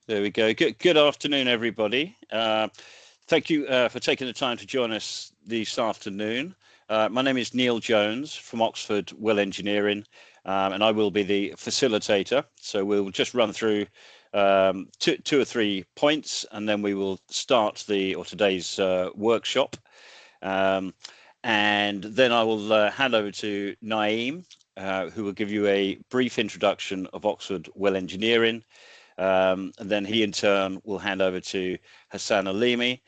There we go. Good afternoon, everybody. Thank you for taking the time to join us this afternoon. My name is Neil Jones from Oxford Well Engineering, and I will be the facilitator. So we'll just run through two or three points, and then we will start today's workshop. And then I will hand over to Naeem, who will give you a brief introduction of Oxford Well Engineering. And then he in turn will hand over to Hassan Alimi,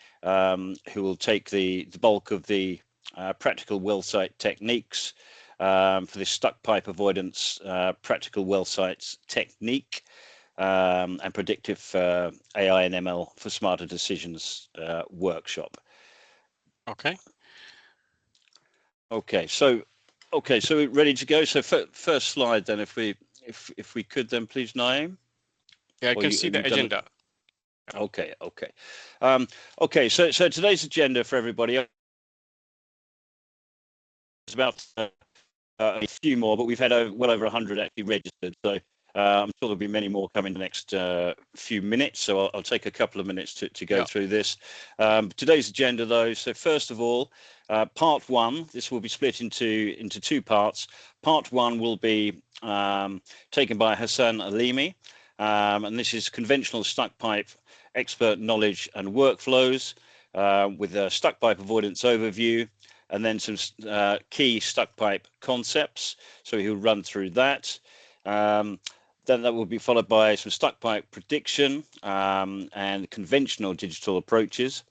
who will take the bulk of the practical well site techniques for this stuck pipe avoidance practical well sites technique and predictive AI and ML for smarter decisions workshop. Okay. Okay, so we're ready to go. So first slide then, if we could then please, Naeem. Yeah, I can see the agenda. Okay. Okay. So today's agenda for everybody is about a few more, but we've had well over 100 actually registered. So I'm sure there'll be many more coming in the next few minutes. So I'll take a couple of minutes to go through this. Today's agenda, though. So first of all, part one. This will be split into two parts. Part one will be taken by Hassan Alimi, and this is conventional stuck pipe expert knowledge and workflows with a stuck pipe avoidance overview, and then some key stuck pipe concepts. So he'll run through that. Then that will be followed by some stuck pipe prediction and conventional digital approaches.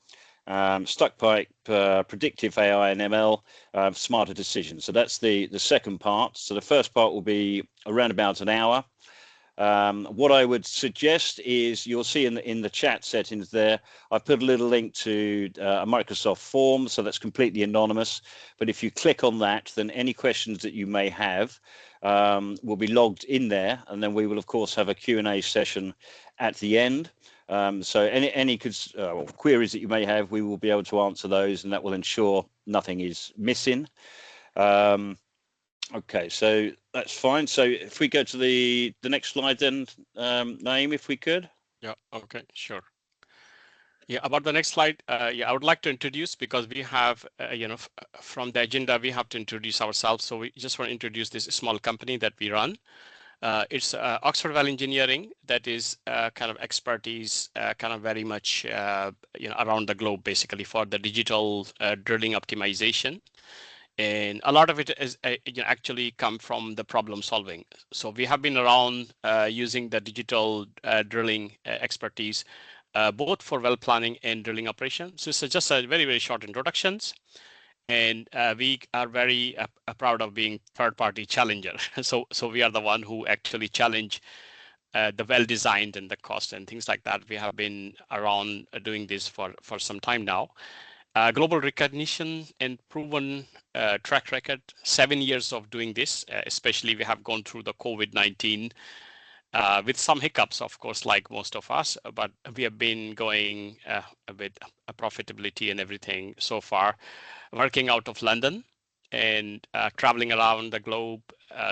Stuck pipe, predictive AI and ML, smarter decisions. So that's the second part. So the first part will be around about an hour. What I would suggest is you'll see in the chat settings there, I've put a little link to a Microsoft form, so that's completely anonymous. But if you click on that, then any questions that you may have will be logged in there, and then we will of course have a Q&A session at the end. So any queries that you may have, we will be able to answer those, and that will ensure nothing is missing. Okay, so that's fine. So if we go to the next slide then, Naeem, if we could. Yeah, okay, sure. Yeah, about the next slide, I would like to introduce, because we have, from the agenda, we have to introduce ourselves. So we just want to introduce this small company that we run. It's Oxford Well Engineering, that is kind of expertise, kind of very much, around the globe, basically, for the digital drilling optimization. And a lot of it is actually come from the problem solving. So we have been around using the digital drilling expertise, both for well planning and drilling operations. So it's just a very, very short introductions. And we are very proud of being third-party challenger. So we are the one who actually challenge the well designed and the cost and things like that. We have been around doing this for some time now. Global recognition and proven track record, 7 years of doing this, especially we have gone through the COVID-19 with some hiccups, of course, like most of us, but we have been going with profitability and everything so far, working out of London and traveling around the globe,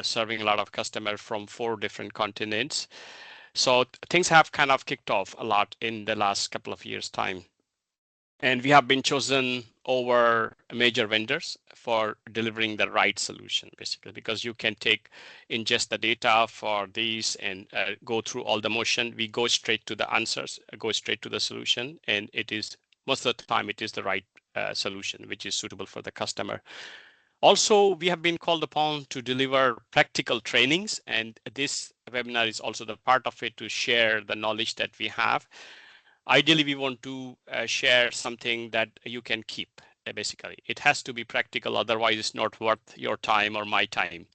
serving a lot of customers from 4 different continents. So things have kind of kicked off a lot in the last couple of years' time. And we have been chosen over major vendors for delivering the right solution, basically, because you can ingest the data for these and go through all the motion. We go straight to the answers, go straight to the solution, and it is most of the time it is the right solution, which is suitable for the customer. Also, we have been called upon to deliver practical trainings, and this webinar is also the part of it to share the knowledge that we have. Ideally, we want to share something that you can keep, basically. It has to be practical, otherwise it's not worth your time or my time.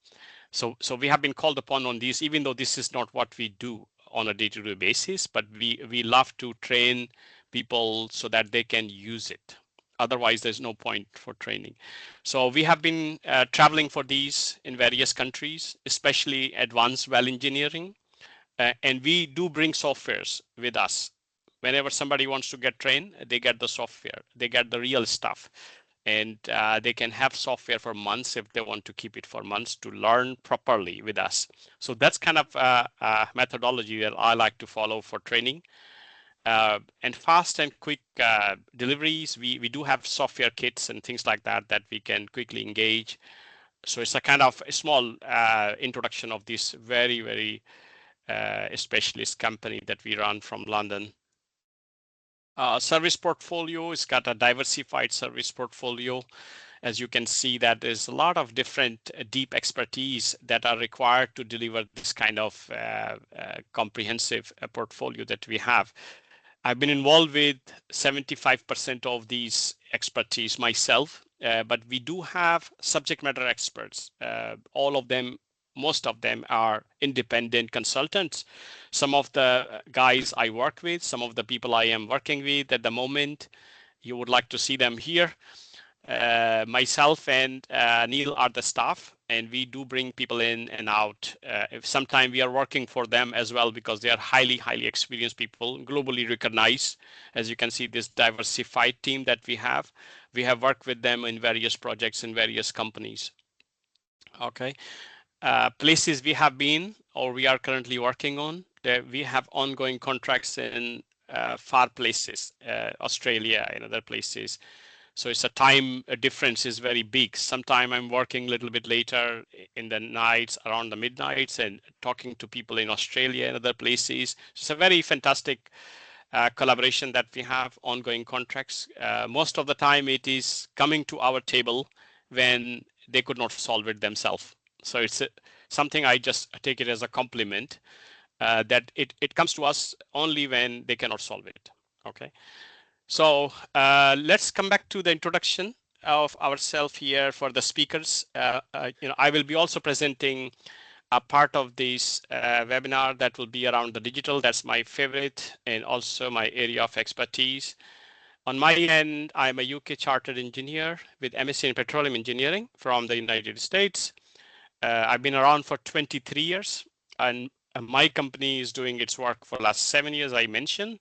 So we have been called upon on these, even though this is not what we do on a day-to-day basis, but we love to train people so that they can use it. Otherwise, there's no point for training. So we have been traveling for these in various countries, especially advanced well engineering. And we do bring softwares with us. Whenever somebody wants to get trained, they get the software, they get the real stuff. and they can have software for months if they want to keep it for months to learn properly with us. So that's kind of a methodology that I like to follow for training. And fast and quick deliveries. We do have software kits and things like that that we can quickly engage. So it's a kind of a small introduction of this very, very specialist company that we run from London. Service portfolio, it's got a diversified service portfolio. As you can see, that there's a lot of different deep expertise that are required to deliver this kind of comprehensive portfolio that we have. I've been involved with 75% of these expertise myself, but we do have subject matter experts. All of them, most of them are independent consultants. Some of the guys I work with, some of the people I am working with at the moment, you would like to see them here. Myself and Neil are the staff, and we do bring people in and out. If sometime we are working for them as well, because they are highly, highly experienced people, globally recognized. As you can see, this diversified team that we have worked with them in various projects in various companies. Okay, places we have been or we are currently working on. We have ongoing contracts in far places, Australia and other places. So it's a time difference is very big. Sometime I'm working a little bit later in the nights, around the midnights, and talking to people in Australia and other places. It's a very fantastic collaboration that we have, ongoing contracts. Most of the time it is coming to our table when they could not solve it themselves. So it's something I just take it as a compliment that it comes to us only when they cannot solve it. Okay. So let's come back to the introduction of ourselves here for the speakers. I will be also presenting a part of this webinar that will be around the digital. That's my favorite and also my area of expertise. On my end, I'm a UK chartered engineer with MSc in petroleum engineering from the United States. I've been around for 23 years, and my company is doing its work for the last 7 years, I mentioned.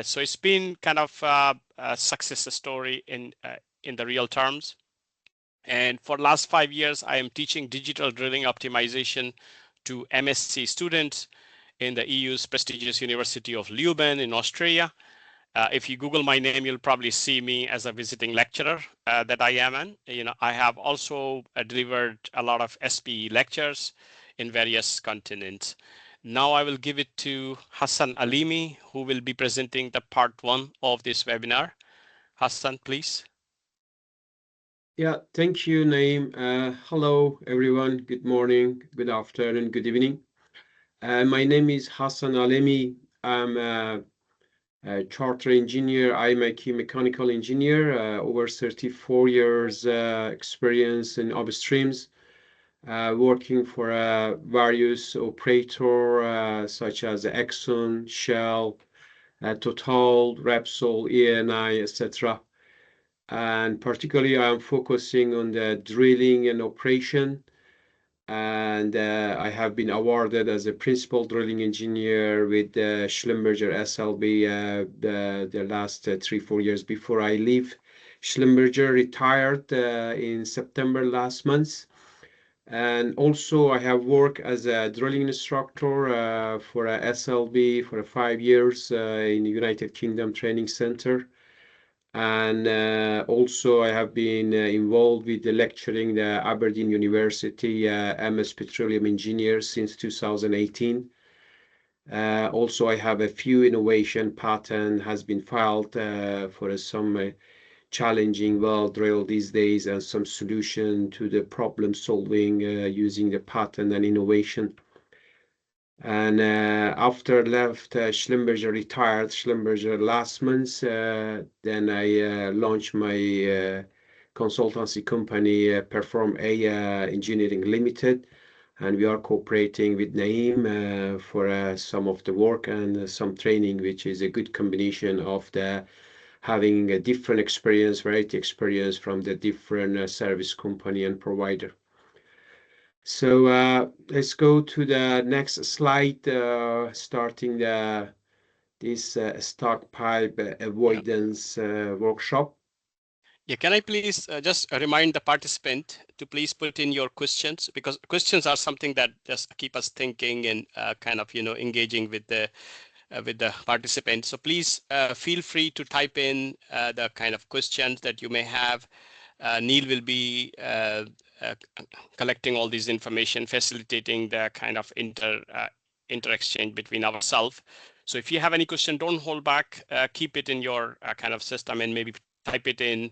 So it's been kind of a success story in the real terms. And for the last 5 years, I am teaching digital drilling optimization to MSc students in the EU's prestigious University of Leuven in Austria. If you Google my name, you'll probably see me as a visiting lecturer that I am in. I have also delivered a lot of SPE lectures in various continents. Now I will give it to Hassan Alimi, who will be presenting the part 1 of this webinar. Hassan, please. Yeah, thank you, Naeem. Hello, everyone. Good morning, good afternoon, good evening. My name is Hassan Alimi. I'm a charter engineer. I'm a key mechanical engineer, over 34 years experience in upstreams. Working for various operators such as Exxon, Shell, Total, Repsol, Eni, etc. And particularly, I'm focusing on the drilling and operation. And I have been awarded as a principal drilling engineer with Schlumberger SLB the last 3-4 years before I leave. Schlumberger retired in September last month. And also I have worked as a drilling instructor for a SLB for 5 years in the United Kingdom Training Center. And also I have been involved with the lecturing the Aberdeen University MS Petroleum Engineer since 2018. Also I have a few innovation patent has been filed for some challenging well drill these days and some solution to the problem solving using the patent and innovation. And after left Schlumberger, retired Schlumberger last month, then I launched my consultancy company, Perform A Engineering Limited, and we are cooperating with Naeem for some of the work and some training, which is a good combination of the having a different experience, variety experience from the different service company and provider. So let's go to the next slide, starting this stock pipe avoidance workshop. Yeah, can I please just remind the participant to please put in your questions, because questions are something that just keep us thinking and kind of, engaging with the participants. So please feel free to type in the kind of questions that you may have. Neil will be collecting all these information, facilitating the kind of inter-exchange between ourselves. So if you have any question, don't hold back, keep it in your kind of system and maybe type it in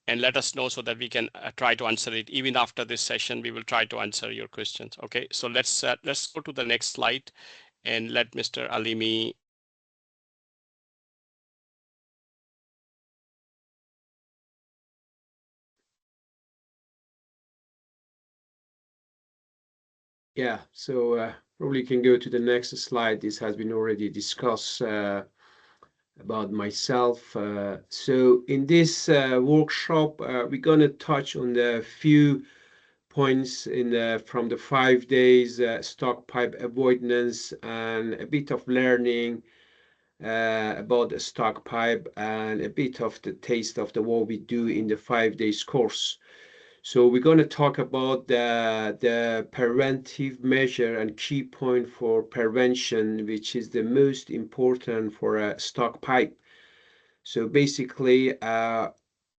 and let us know so that we can try to answer it. Even after this session, we will try to answer your questions. Okay, so let's go to the next slide and let Mr. Alimi. Yeah, so probably can go to the next slide. This has been already discussed about myself. So in this workshop, we're going to touch on the few points from the 5 days stock pipe avoidance and a bit of learning about the stock pipe and a bit of the taste of what we do in the 5 days course. So we're going to talk about the preventive measure and key point for prevention, which is the most important for a stock pipe. So basically,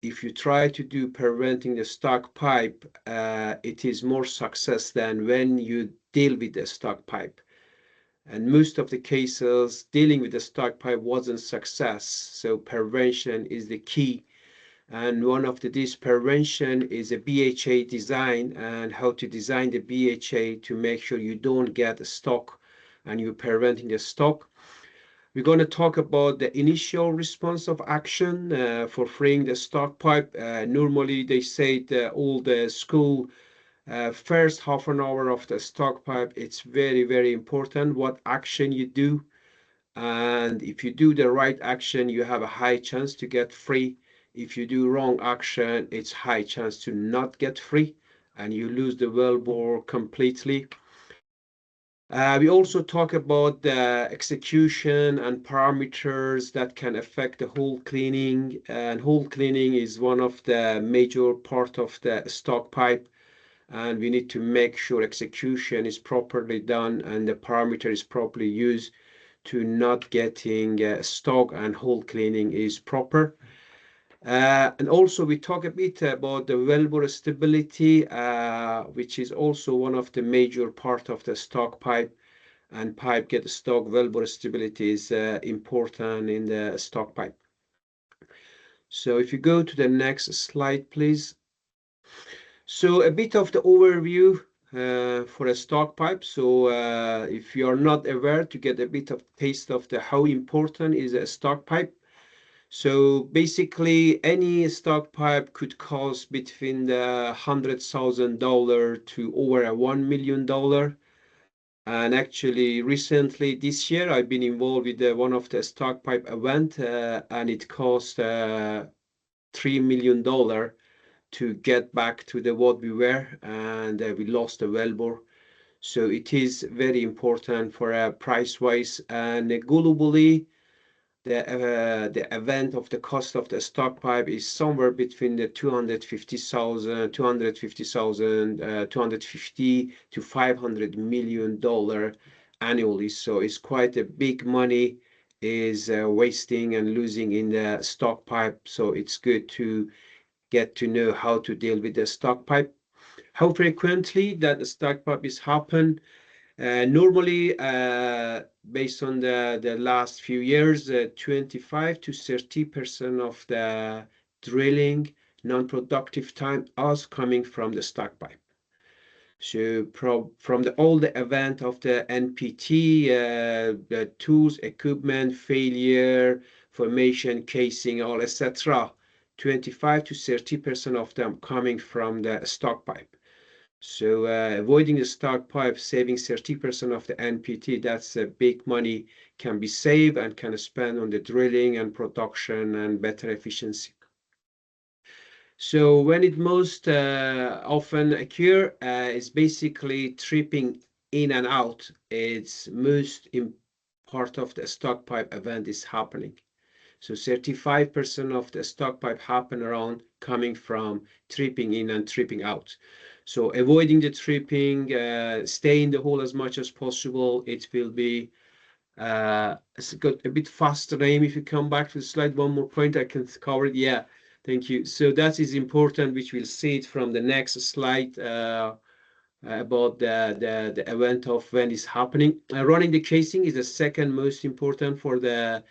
if you try to do preventing the stock pipe, it is more success than when you deal with the stock pipe. And most of the cases, dealing with the stock pipe wasn't success. So prevention is the key. And one of this prevention is a BHA design and how to design the BHA to make sure you don't get a stock and you're preventing the stock. We're going to talk about the initial response of action for freeing the stock pipe. Normally, they say that all the school first half an hour of the stock pipe, it's very, very important what action you do. And if you do the right action, you have a high chance to get free. If you do wrong action, it's high chance to not get free and you lose the wellbore completely. We also talk about the execution and parameters that can affect the hole cleaning. And hole cleaning is one of the major part of the stock pipe. And we need to make sure execution is properly done and the parameter is properly used to not getting stock and hole cleaning is proper. And also we talk a bit about the wellbore stability, which is also one of the major part of the stock pipe. And pipe get stock wellbore stability is important in the stock pipe. So if you go to the next slide, please. So a bit of the overview for a stock pipe. So if you are not aware, to get a bit of taste of how important is a stock pipe. So basically, any stock pipe could cost between the $100,000 to over $1 million. And actually, recently this year, I've been involved with one of the stock pipe event, and it cost $3 million to get back to what we were, and we lost the wellbore. So it is very important for price wise and globally. The event of the cost of the stock pipe is somewhere between the 250,000 to $500 million annually. So it's quite a big money is wasting and losing in the stock pipe. So it's good to get to know how to deal with the stock pipe. How frequently that the stock pipe is happen? Normally, based on the last few years, 25 to 30% of the drilling non-productive time is coming from the stock pipe. So from all the event of the NPT, the tools, equipment, failure, formation, casing, all etc., 25 to 30% of them coming from the stock pipe. So avoiding the stock pipe, saving 30% of the NPT, that's a big money can be saved and can spend on the drilling and production and better efficiency. So when it most often occur is basically tripping in and out. It's most in part of the stock pipe event is happening. So 35% of the stock pipe happen around coming from tripping in and tripping out. So avoiding the tripping, stay in the hole as much as possible. It will be it's got a bit faster name. If you come back to the slide, one more point I can cover it. Yeah, thank you. So that is important, which we'll see it from the next slide about the event of when it's happening. Running the casing is the second most important for the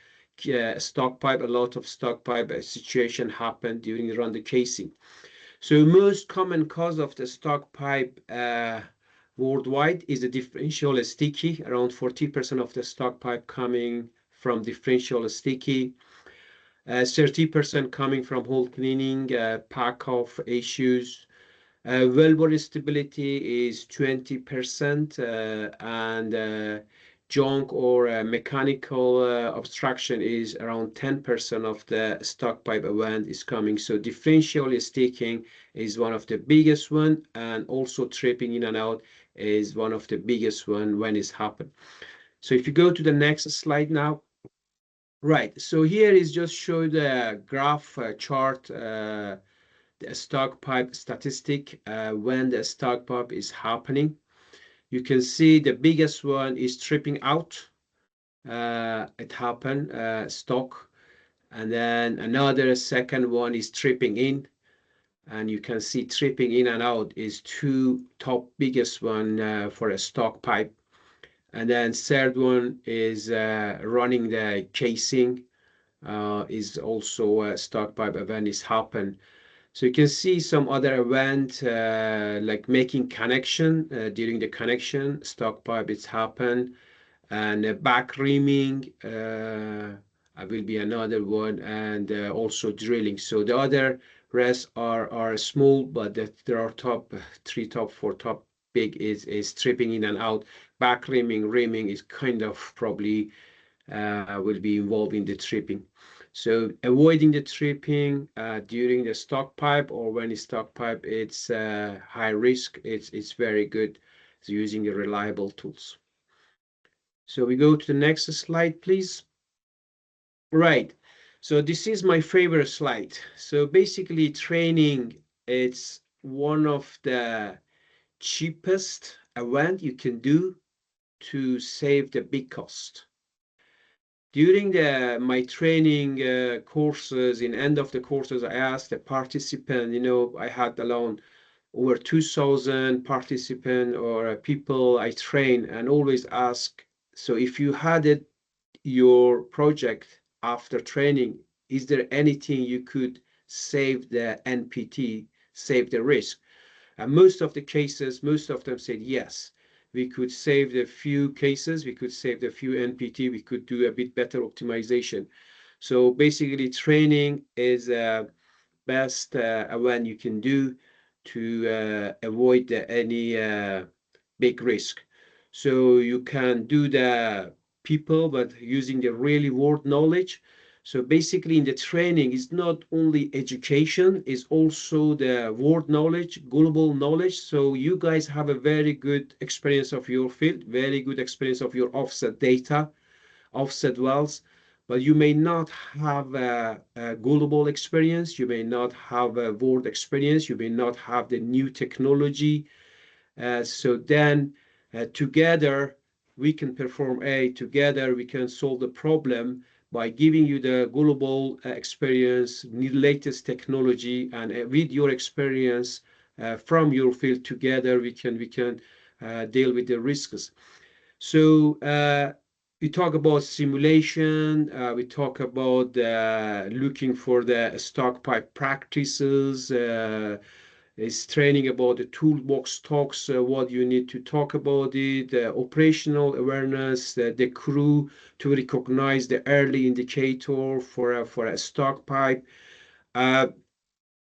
stock pipe. A lot of stock pipe situation happened during the run the casing. So most common cause of the stock pipe worldwide is the differential sticky. Around 40% of the stock pipe coming from differential sticky. 30% coming from hole cleaning, pack off issues. Wellbore stability is 20%, and junk or mechanical obstruction is around 10% of the stock pipe event is coming. So differential sticking is one of the biggest one, and also tripping in and out is one of the biggest one when it's happened. So if you go to the next slide now. Right, so here is just show the graph chart, the stock pipe statistic when the stock pipe is happening. You can see the biggest one is tripping out. It happened, stock. And then another second one is tripping in. And you can see tripping in and out is two top biggest one for a stock pipe. And then third one is running the casing, is also a stock pipe event is happen. So you can see some other event like making connection during the connection stock pipe it's happen, and back reaming will be another one, and also drilling. So the other rest are small, but there are top three, top four, top big is tripping in and out. Back reaming is kind of probably will be involved in the tripping. So avoiding the tripping during the stock pipe or when it's stock pipe, it's high risk. It's very good using the reliable tools. So we go to the next slide, please. Right. So this is my favorite slide. So basically training, it's one of the cheapest event you can do to save the big cost. During my training courses, in end of the courses, I asked the participant, I had alone over 2,000 participants or people I train, and always ask, so if you had it, your project after training, is there anything you could save the NPT, save the risk? And most of the cases, most of them said yes. We could save the few cases, we could save the few NPT, we could do a bit better optimization. So basically training is best one you can do to avoid any big risk. So you can do the people, but using the really world knowledge. So basically in the training, it's not only education, it's also the world knowledge, global knowledge. So you guys have a very good experience of your field, very good experience of your offset data, offset wells, but you may not have a global experience, you may not have a world experience, you may not have the new technology. So then together we can perform together we can solve the problem by giving you the global experience, latest technology, and with your experience from your field together we can deal with the risks. So we talk about simulation, we talk about looking for the stock pipe practices, is training about the toolbox talks, what you need to talk about it, the operational awareness, the crew to recognize the early indicator for a stock pipe.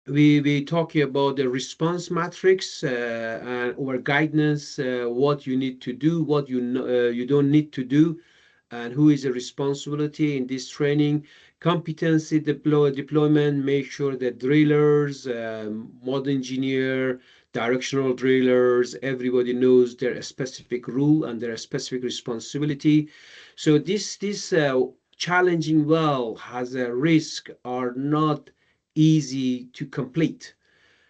We talking about the response matrix and or guidance, what you need to do, what you don't need to do, and who is the responsibility in this training. Competency deployment, make sure that drillers, mod engineer, directional drillers, everybody knows their specific rule and their specific responsibility. So this challenging well has a risk are not easy to complete.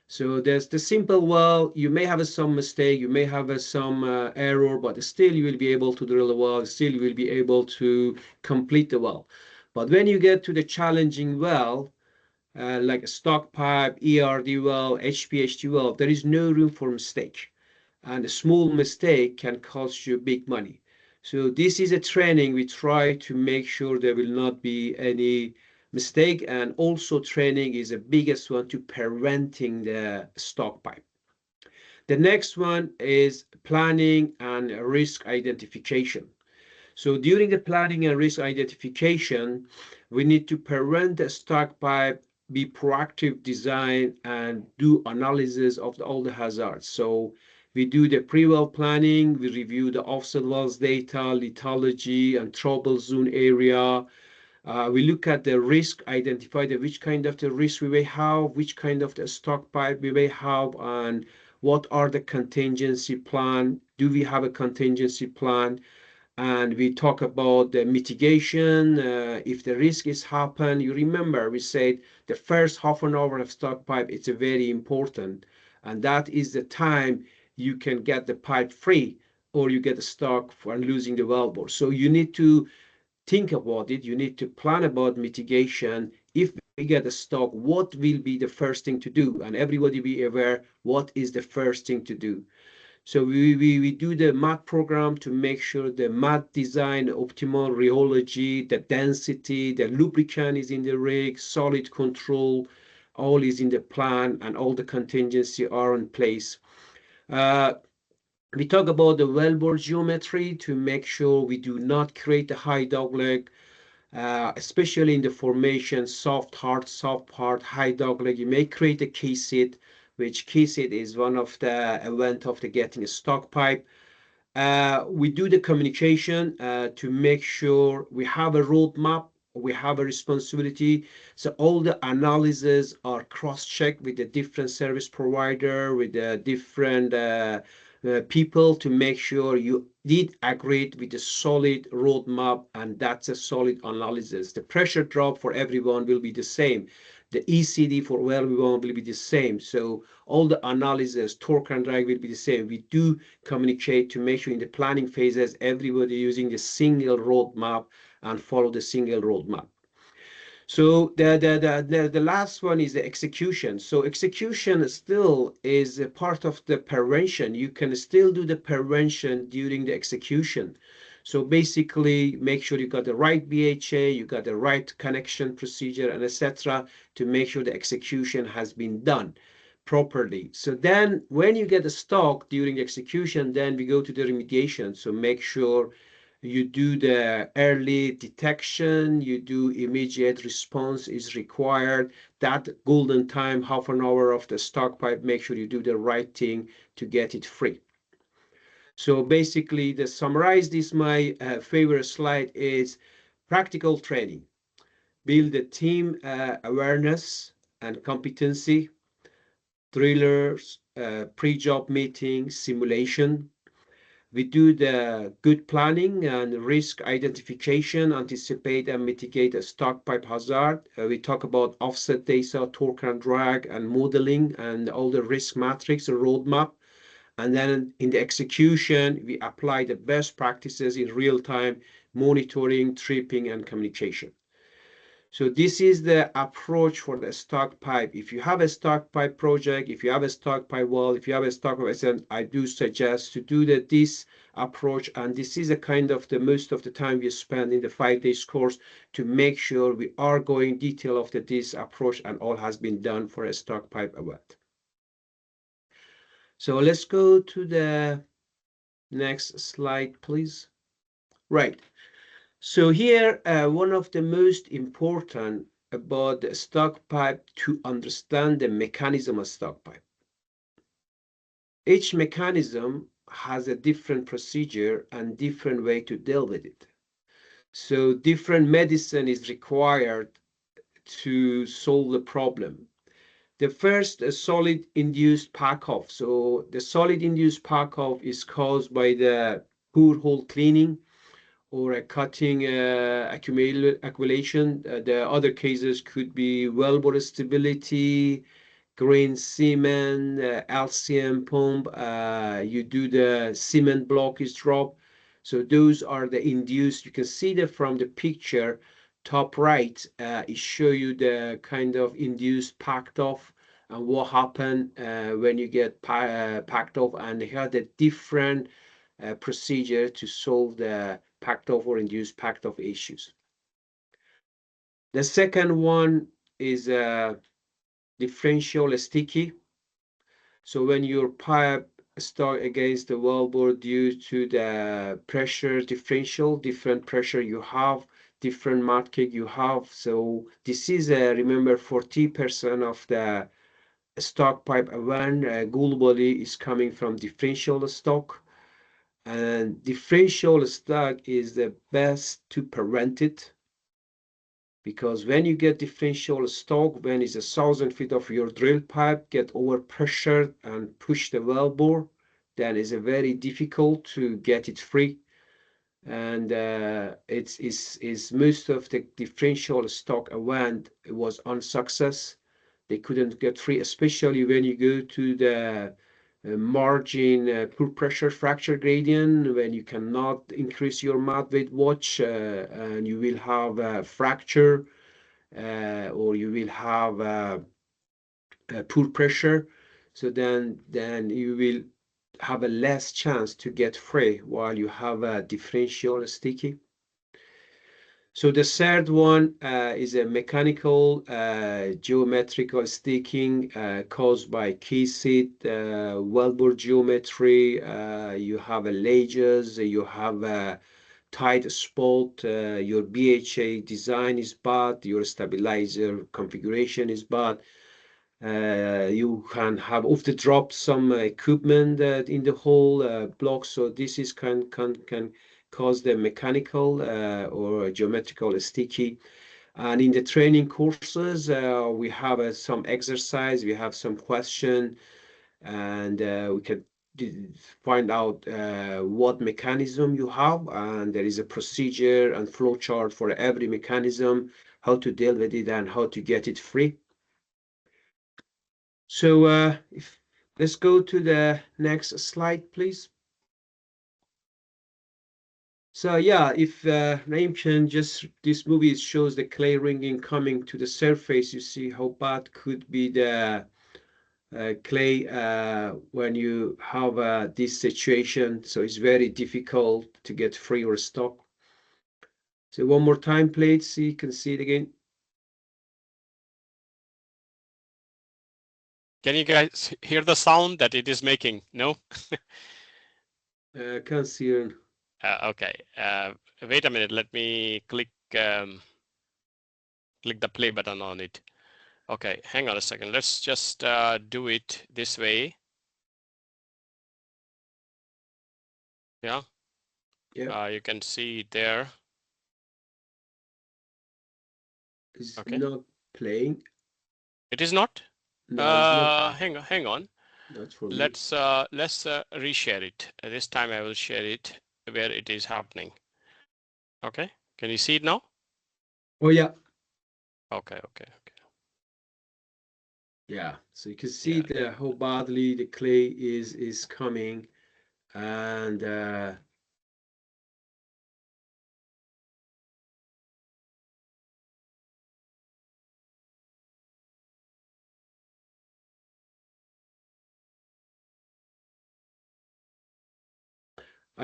So there's the simple well, you may have some mistake, you may have some error, but still you will be able to drill a well, still you will be able to complete the well. But when you get to the challenging well, like a stock pipe, ERD well, HPHT well, there is no room for mistake. And a small mistake can cost you big money. So this is a training we try to make sure there will not be any mistake, and also training is the biggest one to preventing the stock pipe. The next one is planning and risk identification. So during the planning and risk identification, we need to prevent the stock pipe, be proactive design, and do analysis of all the hazards. So we do the pre-well planning, we review the offset wells data, lithology, and trouble zone area. We look at the risk, identify which kind of the risk we may have, which kind of the stock pipe we may have, and what are the contingency plan. Do we have a contingency plan? And we talk about the mitigation. If the risk is happen, you remember we said the first half an hour of stock pipe, it's a very important, and that is the time you can get the pipe free or you get stuck for losing the wellbore. So you need to think about it, you need to plan about mitigation. If we get a stock, what will be the first thing to do, and everybody be aware what is the first thing to do. So we do the MAT program to make sure the MAT design, optimal rheology, the density, the lubricant is in the rig, solid control, all is in the plan, and all the contingency are in place. We talk about the wellbore geometry to make sure we do not create a high dogleg, especially in the formation, soft, hard, high dogleg. You may create a key seat, which key seat is one of the event of the getting a stock pipe. We do the communication to make sure we have a roadmap, we have a responsibility. So all the analyses are cross-checked with the different service provider, with the different people to make sure you did agree with a solid roadmap, and that's a solid analysis. The pressure drop for everyone will be the same. The ECD for everyone will be the same. So all the analysis, torque and drag will be the same. We do communicate to make sure in the planning phases, everybody using the single roadmap and follow the single roadmap. So the last one is the execution. So execution still is a part of the prevention. You can still do the prevention during the execution. So basically, make sure you got the right BHA, you got the right connection procedure, and etc. to make sure the execution has been done properly. So then when you get the stock during the execution, then we go to the remediation. So make sure you do the early detection, you do immediate response is required. That golden time, half an hour of the stock pipe, make sure you do the right thing to get it free. So basically, to summarize this, my favorite slide is practical training. Build the team awareness and competency, drillers, pre-job meeting, simulation. We do the good planning and risk identification, anticipate and mitigate a stock pipe hazard. We talk about offset data, torque and drag, and modeling, and all the risk matrix, the roadmap. And then in the execution, we apply the best practices in real time, monitoring, tripping, and communication. So this is the approach for the stock pipe. If you have a stock pipe project, if you have a stock pipe wall, if you have a stock pipe, I do suggest to do this approach. And this is a kind of the most of the time we spend in the 5 days course to make sure we are going detail of this approach, and all has been done for a stock pipe event. So let's go to the next slide, please. Right. So here, one of the most important about the stock pipe to understand the mechanism of stock pipe. Each mechanism has a different procedure and different way to deal with it. So different medicine is required to solve the problem. The first, a solid induced pack off. So the solid induced pack off is caused by the poor hole cleaning or a cutting accumulation. The other cases could be wellbore stability, grain cement, LCM pump. You do the cement block is drop. So those are the induced. You can see that from the picture, top right. It show you the kind of induced packed off and what happened when you get packed off, and they had a different procedure to solve the packed off or induced packed off issues. The second one is differential sticky. So when your pipe stuck against the wellbore due to the pressure differential, different pressure you have, different mud cake you have. So this is remember 40% of the stock pipe event globally is coming from differential stock. And differential stock is the best to prevent it, because when you get differential stock, when it's 1,000 feet of your drill pipe get over pressure and push the wellbore, then it's very difficult to get it free. And it's most of the differential stock event was unsuccess. They couldn't get free, especially when you go to the margin poor pressure fracture gradient, when you cannot increase your mud weight watch, and you will have a fracture, or you will have poor pressure. So then you will have a less chance to get free while you have a differential sticky. So the third one is a mechanical geometrical sticking caused by key seat, wellbore geometry. You have a ledges, you have a tight spot, your BHA design is bad, your stabilizer configuration is bad. You can have off the drop some equipment in the whole block. So this is can cause the mechanical or geometrical sticky. And in the training courses, we have some exercise, we have some question, and we can find out what mechanism you have, and there is a procedure and flow chart for every mechanism, how to deal with it and how to get it free. So let's go to the next slide, please. So yeah, if Naim can just, this movie shows the clay ringing coming to the surface. You see how bad could be the clay when you have this situation. So it's very difficult to get free or stock. So one more time, please, so you can see it again. Can you guys hear the sound that it is making? No? Can't see it. Okay. Wait a minute. Let me click the play button on it. Okay, hang on a second. Let's just do it this way. Yeah. Yeah. You can see it there. It's okay. not playing. It is not? No, it's not. Hang on. Not for me. Let's reshare it. This time I will share it where it is happening. Okay. Can you see it now? Oh yeah. Okay. Yeah, so you can see how badly the clay is coming, and I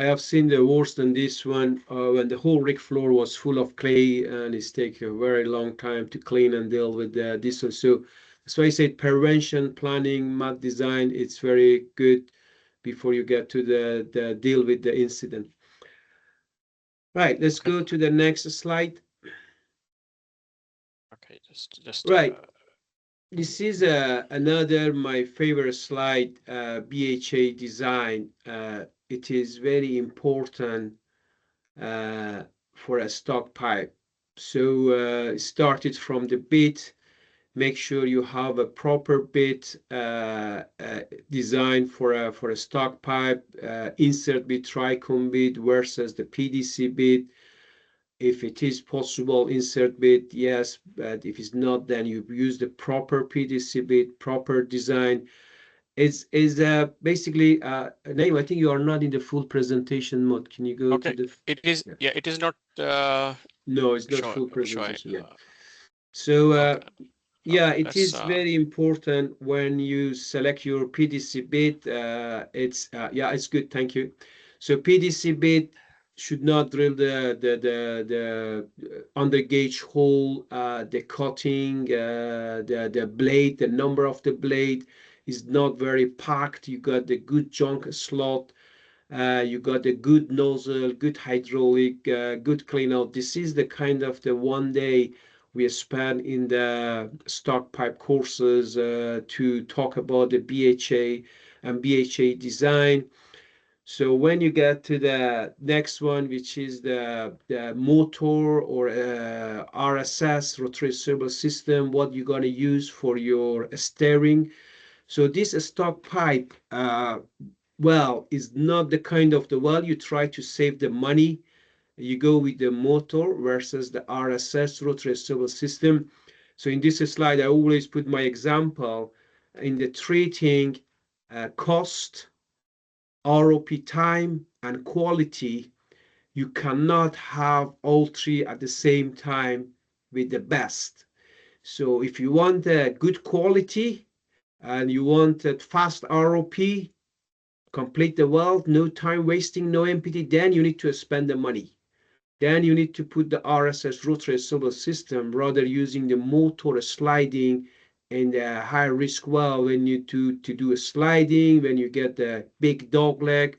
have seen the worse than this one when the whole rig floor was full of clay, and it's taken a very long time to clean and deal with this one. So that's why I said prevention, planning, mud design, it's very good before you get to the deal with the incident. Right, let's go to the next slide. Okay, just right. This is another my favorite slide, BHA design. It is very important for a stock pipe. So it started from the bit. make sure you have a proper bit design for a stock pipe, insert bit, tricom bit versus the PDC bit. If it is possible, insert bit, yes, but if it's not, then you use the proper PDC bit, proper design. Is basically Naeem, I think you are not in the full presentation mode. Can you go to Okay, the? it is. Yeah. Yeah, it is not No, it's not show full showing. presentation yet. So Okay, yeah, okay. it Let's. is very important when you select your PDC bit. It's yeah, it's good. Thank you. So PDC bit should not drill the under gauge hole, the cutting, the blade, the number of the blade is not very packed. You got the good junk slot. You got a good nozzle, good hydraulic, good clean out. This is the kind of the one day we spend in the stock pipe courses to talk about the BHA and BHA design. So when you get to the next one, which is the motor or RSS, rotary steerable system, what you're going to use for your steering. So this stock pipe, well, is not the kind of the, well, you try to save the money. You go with the motor versus the RSS, rotary steerable system. So in this slide, I always put my example in the treating cost, ROP time, and quality. You cannot have all three at the same time with the best. So if you want a good quality and you want a fast ROP, complete the weld, no time wasting, no MPT, then you need to spend the money. Then you need to put the RSS rotary steerable system rather using the motor sliding and the high risk well when you to do a sliding, when you get the big dog leg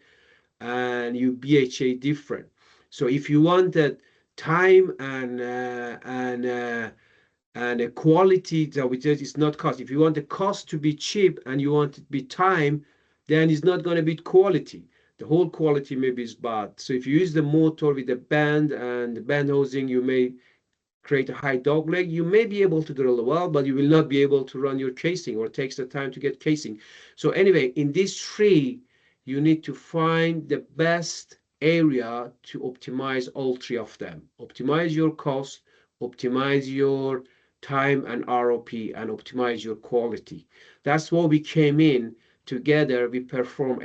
and you BHA different. So if you wanted time and a quality that we just is not cost. If you want the cost to be cheap and you want it to be time, then it's not going to be quality. The whole quality maybe is bad. So if you use the motor with the band and the band housing, you may create a high dog leg. You may be able to drill well, but you will not be able to run your casing, or it takes the time to get casing. So anyway, in this tree, you need to find the best area to optimize all three of them. Optimize your cost, optimize your time and ROP, and optimize your quality. That's what we came in together. We perform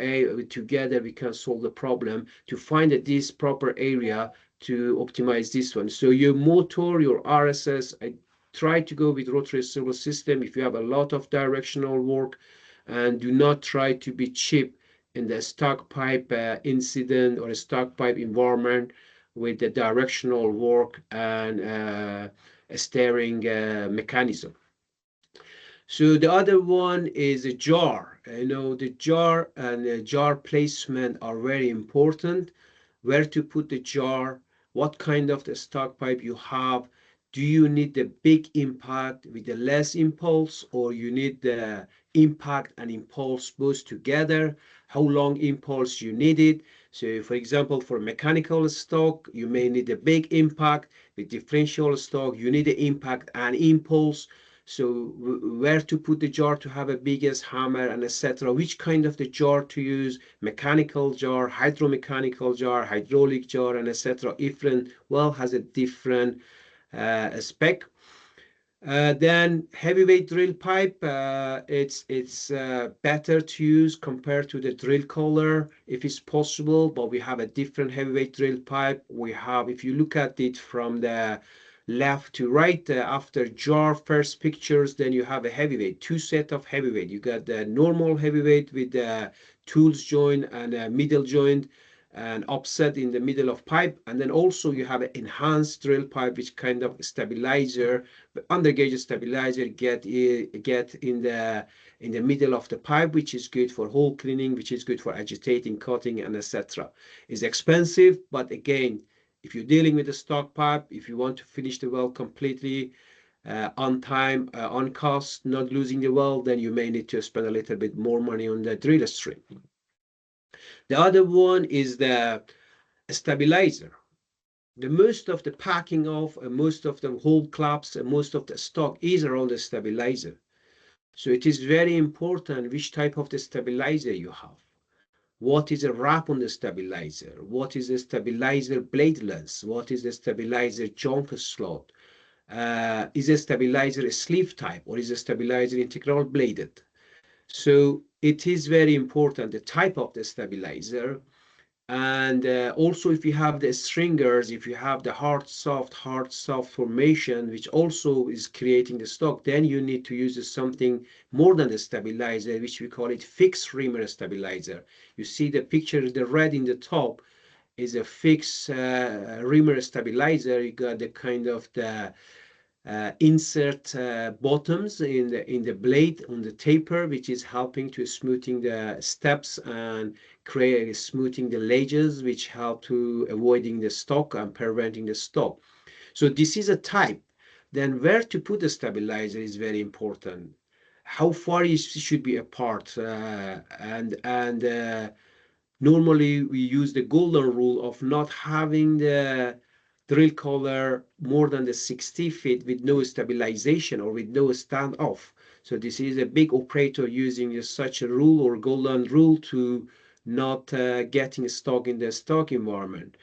together. We can solve the problem to find this proper area to optimize this one. So your motor, your RSS, I try to go with rotary steerable system if you have a lot of directional work, and do not try to be cheap in the stock pipe incident or a stock pipe environment with the directional work and a steering mechanism. So the other one is a jar. You know, the jar and the jar placement are very important. Where to put the jar, what kind of the stock pipe you have. Do you need the big impact with the less impulse, or you need the impact and impulse both together? How long impulse you need it? So for example, for mechanical stock, you may need a big impact. With differential stock, you need the impact and impulse. So where to put the jar to have a biggest hammer and etc. Which kind of the jar to use, mechanical jar, hydromechanical jar, hydraulic jar, and etc. Different well has a different spec. Then heavyweight drill pipe, it's better to use compared to the drill collar if it's possible, but we have a different heavyweight drill pipe. We have, if you look at it from the left to right, after jar first pictures, then you have a heavyweight, two set of heavyweight. You got the normal heavyweight with the tools joint and a middle joint and offset in the middle of pipe, and then also you have an enhanced drill pipe, which kind of stabilizer, the undergauge stabilizer get in the middle of the pipe, which is good for hole cleaning, which is good for agitating, cutting, and etc. It's expensive, but again, if you're dealing with a stock pipe, if you want to finish the well completely on time, on cost, not losing the well, then you may need to spend a little bit more money on the drill string. The other one is the stabilizer. the most of the packing off and most of the whole clubs and most of the stock is around the stabilizer. So it is very important which type of the stabilizer you have. What is a wrap on the stabilizer? What is the stabilizer blade length? What is the stabilizer jump slot? Is a stabilizer a sleeve type or is a stabilizer integral bladed? So it is very important the type of the stabilizer. And also if you have the stringers, if you have the hard soft formation, which also is creating the stock, then you need to use something more than a stabilizer, which we call it fixed reamer stabilizer. You see the picture, the red in the top is a fixed reamer stabilizer. You got the kind of the insert bottoms in the blade on the taper, which is helping to smoothing the steps and create smoothing the ledges, which help to avoiding the stock and preventing the stock. So this is a type. Then where to put the stabilizer is very important. How far it should be apart, and normally we use the golden rule of not having the drill collar more than the 60 feet with no stabilization or with no standoff. So this is a big operator using such a rule or golden rule to not getting stuck in the stock environment.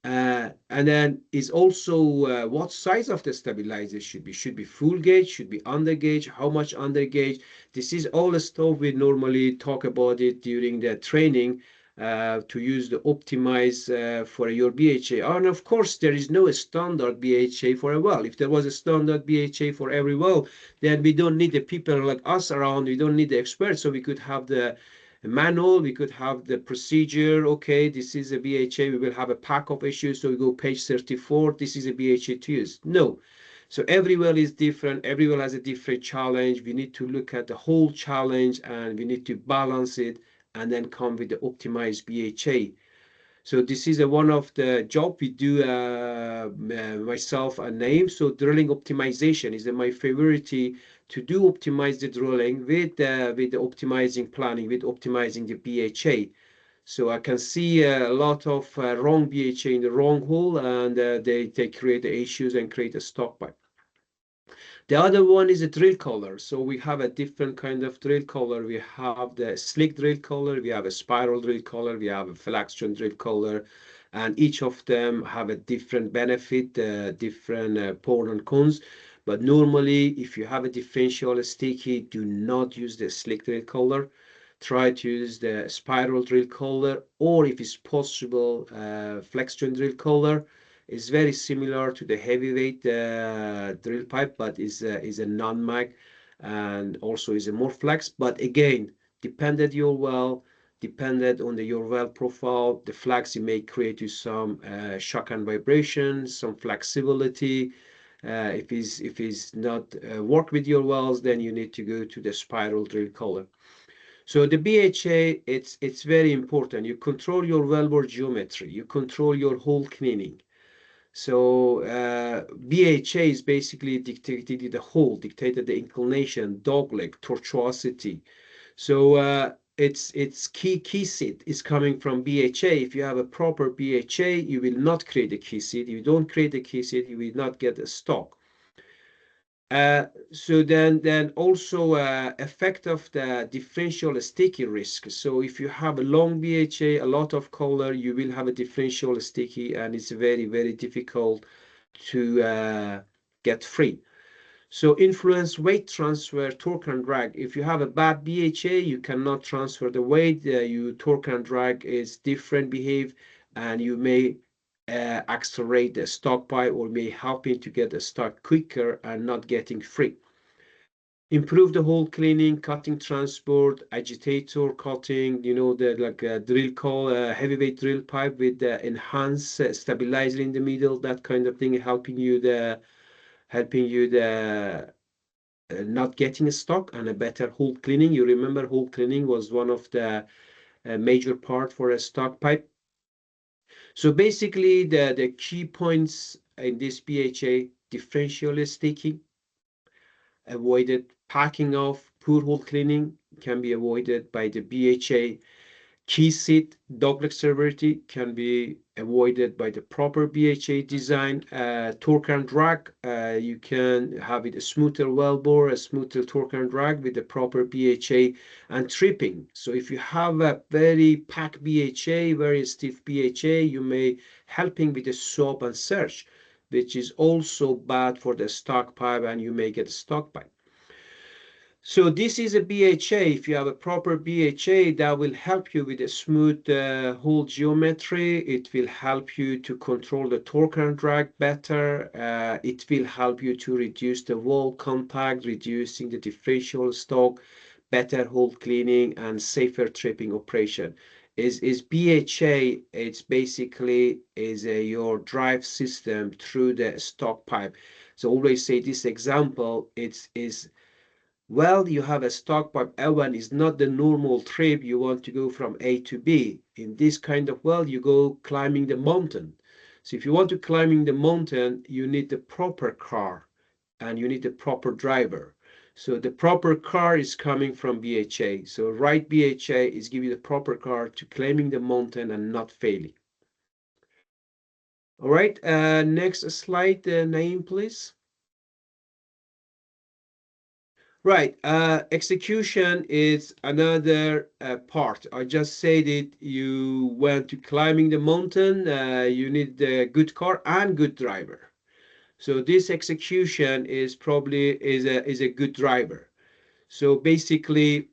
And then is also what size of the stabilizer should be full gauge, should be under gauge, how much under gauge. This is all the stuff we normally talk about it during the training to use the optimize for your BHA. And of course, there is no standard BHA for a well. If there was a standard BHA for every well, then we don't need the people like us around. We don't need the experts, so we could have the manual, we could have the procedure. Okay, this is a BHA, we will have a pack of issues, so we go page 34, this is a BHA to use. No. So every well is different, every well has a different challenge. We need to look at the whole challenge and we need to balance it and then come with the optimized BHA. So this is one of the job we do myself and Naim. So drilling optimization is my favorite to do optimize the drilling with the optimizing planning, with optimizing the BHA. So I can see a lot of wrong BHA in the wrong hole, and they create the issues and create a stockpile. The other one is a drill collar. So we have a different kind of drill collar. We have the slick drill collar, we have a spiral drill collar, we have a flexion drill collar, and each of them have a different benefit, different pros and cons. But normally, if you have a differential sticky, do not use the slick drill collar. Try to use the spiral drill collar, or if it's possible, flexion drill collar. Is very similar to the heavyweight drill pipe, but is a non-mag and also is a more flex. But again, depended your well, depended on your well profile, the flex it may create you some shock and vibration, some flexibility. If it's not work with your wells, then you need to go to the spiral drill collar. So the BHA, it's very important. You control your wellbore geometry, you control your hole cleaning. So BHA is basically dictated the hole, dictated the inclination, dogleg, tortuosity. So its key seat is coming from BHA. If you have a proper BHA, you will not create a key seat. If you don't create a key seat, you will not get a stock. So then also effect of the differential sticky risk. So if you have a long BHA, a lot of color, you will have a differential sticky, and it's very, very difficult to get free. So influence weight transfer, torque and drag. If you have a bad BHA, you cannot transfer the weight. You torque and drag is different behave, and you may accelerate the stockpile or may helping to get the stock quicker and not getting free. Improve the hole cleaning, cutting transport, agitator cutting, the like drill call, heavyweight drill pipe with the enhanced stabilizer in the middle, that kind of thing, helping you the not getting a stock and a better hole cleaning. You remember hole cleaning was one of the major part for a stock pipe. So basically, the key points in this BHA: differential sticky, avoided packing off, poor hole cleaning can be avoided by the BHA. Key seat dogleg severity can be avoided by the proper BHA design. Torque and drag, you can have it a smoother well bore, a smoother torque and drag with the proper BHA and tripping. So if you have a very packed BHA, very stiff BHA, you may helping with the swap and surge, which is also bad for the stock pipe, and you may get a stock pipe. So this is a BHA. If you have a proper BHA, that will help you with a smooth hole geometry. It will help you to control the torque and drag better. It will help you to reduce the wall contact, reducing the differential stock, better hole cleaning, and safer tripping operation. Is BHA? It's basically is your drive system through the stock pipe. So always say this example. Is well, you have a stock pipe L1 is not the normal trip you want to go from A to B. In this kind of well, you go climbing the mountain. So if you want to climbing the mountain, you need the proper car and you need the proper driver. So the proper car is coming from BHA. So right BHA is giving you the proper car to climbing the mountain and not failing. All right, next slide, Naeem, please. Right, execution is another part. I just said it. You went to climbing the mountain. You need a good car and good driver. So this execution is probably is a good driver. So basically,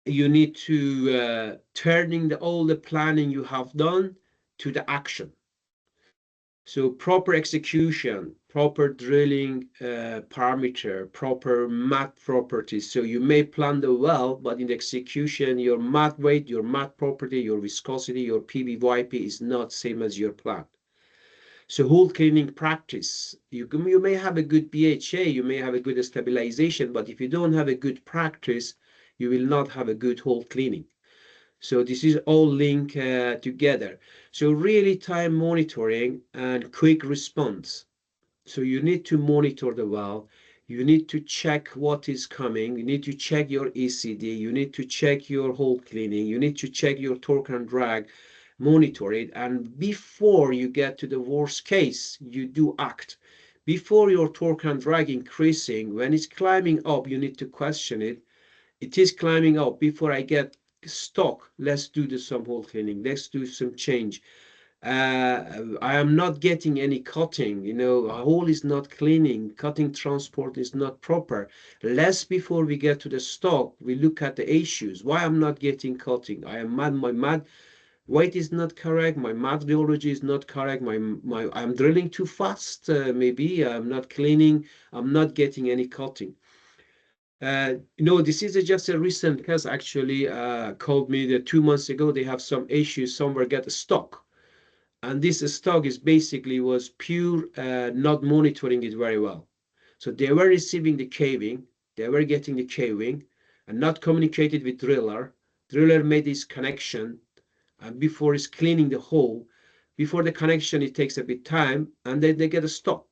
you need to turning all the planning you have done to the action. So proper execution, proper drilling parameter, proper mat properties. So you may plan the well, but in the execution, your mat weight, your mat property, your viscosity, your PBYP is not same as your plan. So hole cleaning practice. You may have a good BHA, you may have a good stabilization, but if you don't have a good practice, you will not have a good hole cleaning. So this is all linked together. So really time monitoring and quick response. So you need to monitor the well. You need to check what is coming. You need to check your ECD. You need to check your hole cleaning. You need to check your torque and drag, monitor it. And before you get to the worst case, you do act. Before your torque and drag increasing, when it's climbing up, you need to question it. It is climbing up. Before I get stock, let's do some hole cleaning, let's do some change. I am not getting any cutting, a hole is not cleaning, cutting transport is not proper. Let's, before we get to the stock, we look at the issues. Why I'm not getting cutting? I am mad, my mat weight is not correct, my mat rheology is not correct, I'm drilling too fast, maybe I'm not cleaning, I'm not getting any cutting. This is just a recent case. Actually, called me that 2 months ago. They have some issues somewhere, get a stock, and this stock is basically was pure not monitoring it very well. So they were receiving the caving, they were getting the caving, and not communicated with driller. Driller made this connection, and before he's cleaning the hole, before the connection, it takes a bit time, and then they get a stock.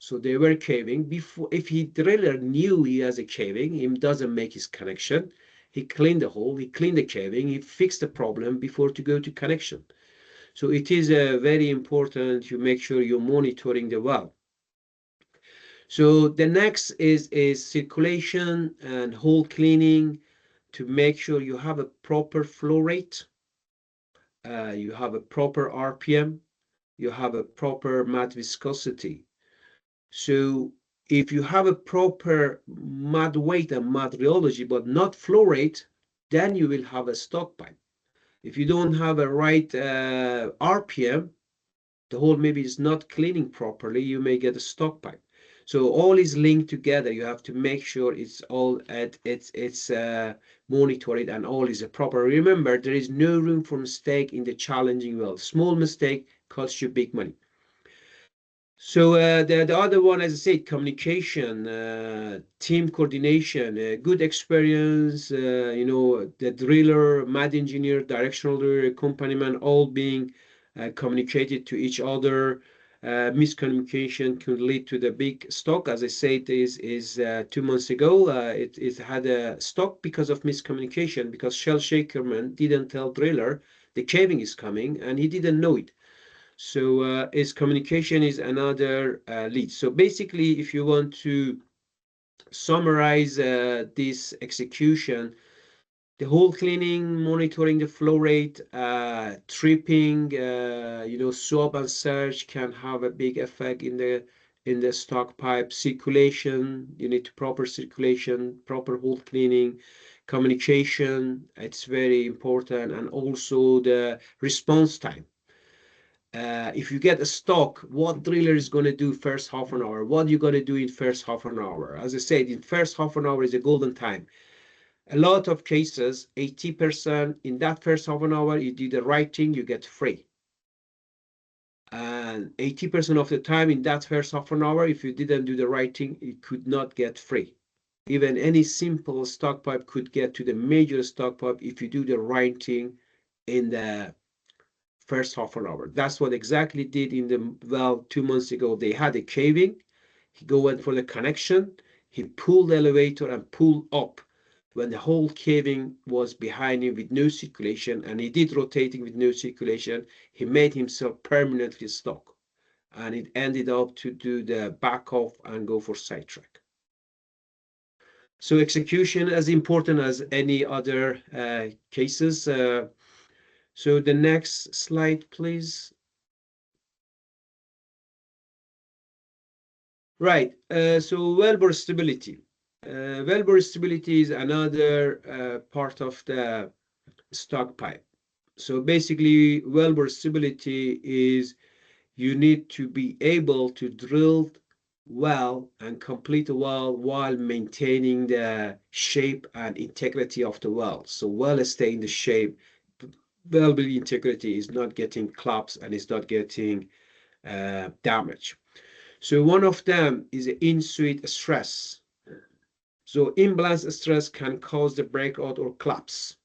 So they were caving before. If he driller knew he has a caving, he doesn't make his connection. He cleaned the hole, he cleaned the caving, he fixed the problem before to go to connection. So it is very important to make sure you're monitoring the well. So the next is circulation and hole cleaning to make sure you have a proper flow rate, you have a proper RPM, you have a proper mat viscosity. So if you have a proper mud weight and mud rheology, but not flow rate, then you will have a stock pipe. If you don't have a right RPM, the hole maybe is not cleaning properly, you may get a stock pipe. So all is linked together. You have to make sure it's all it's monitored and all is proper. Remember, there is no room for mistake in the challenging well. Small mistake costs you big money. So the other one, as I said, communication, team coordination, good experience, the driller, mad engineer, directional driller, accompaniment, all being communicated to each other. miscommunication can lead to the big stock. As I said, is 2 months ago, it had a stock because of miscommunication, because Shell Shakerman didn't tell driller the caving is coming, and he didn't know it. So his communication is another lead. So basically, if you want to summarize this execution, the hole cleaning, monitoring the flow rate, tripping, swab and search can have a big effect in the stock pipe. Circulation, you need proper circulation, proper hole cleaning, communication, it's very important, and also the response time. If you get a stock, what driller is going to do first half an hour? What you going to do in first half an hour? As I said, in first half an hour is a golden time. A lot of cases, 80% in that first half an hour, you do the right thing, you get free. And 80% of the time in that first half an hour, if you didn't do the right thing, you could not get free. Even any simple stock pipe could get to the major stock pipe if you do the right thing in the first half an hour. That's what exactly did in the well 2 months ago. They had a caving. He went for the connection. He pulled the elevator and pulled up when the whole caving was behind him with no circulation, and he did rotating with no circulation. He made himself permanently stuck, and it ended up to do the back off and go for sidetrack. So execution as important as any other cases. So the next slide, please. Right, so wellbore stability. Wellbore stability is another part of the stock pipe. So basically, wellbore stability is you need to be able to drill well and complete a well while maintaining the shape and integrity of the well. So well stay in the shape, well integrity is not getting collapsed and is not getting damage. So one of them is in-suite stress. So imbalance stress can cause the breakout or collapse.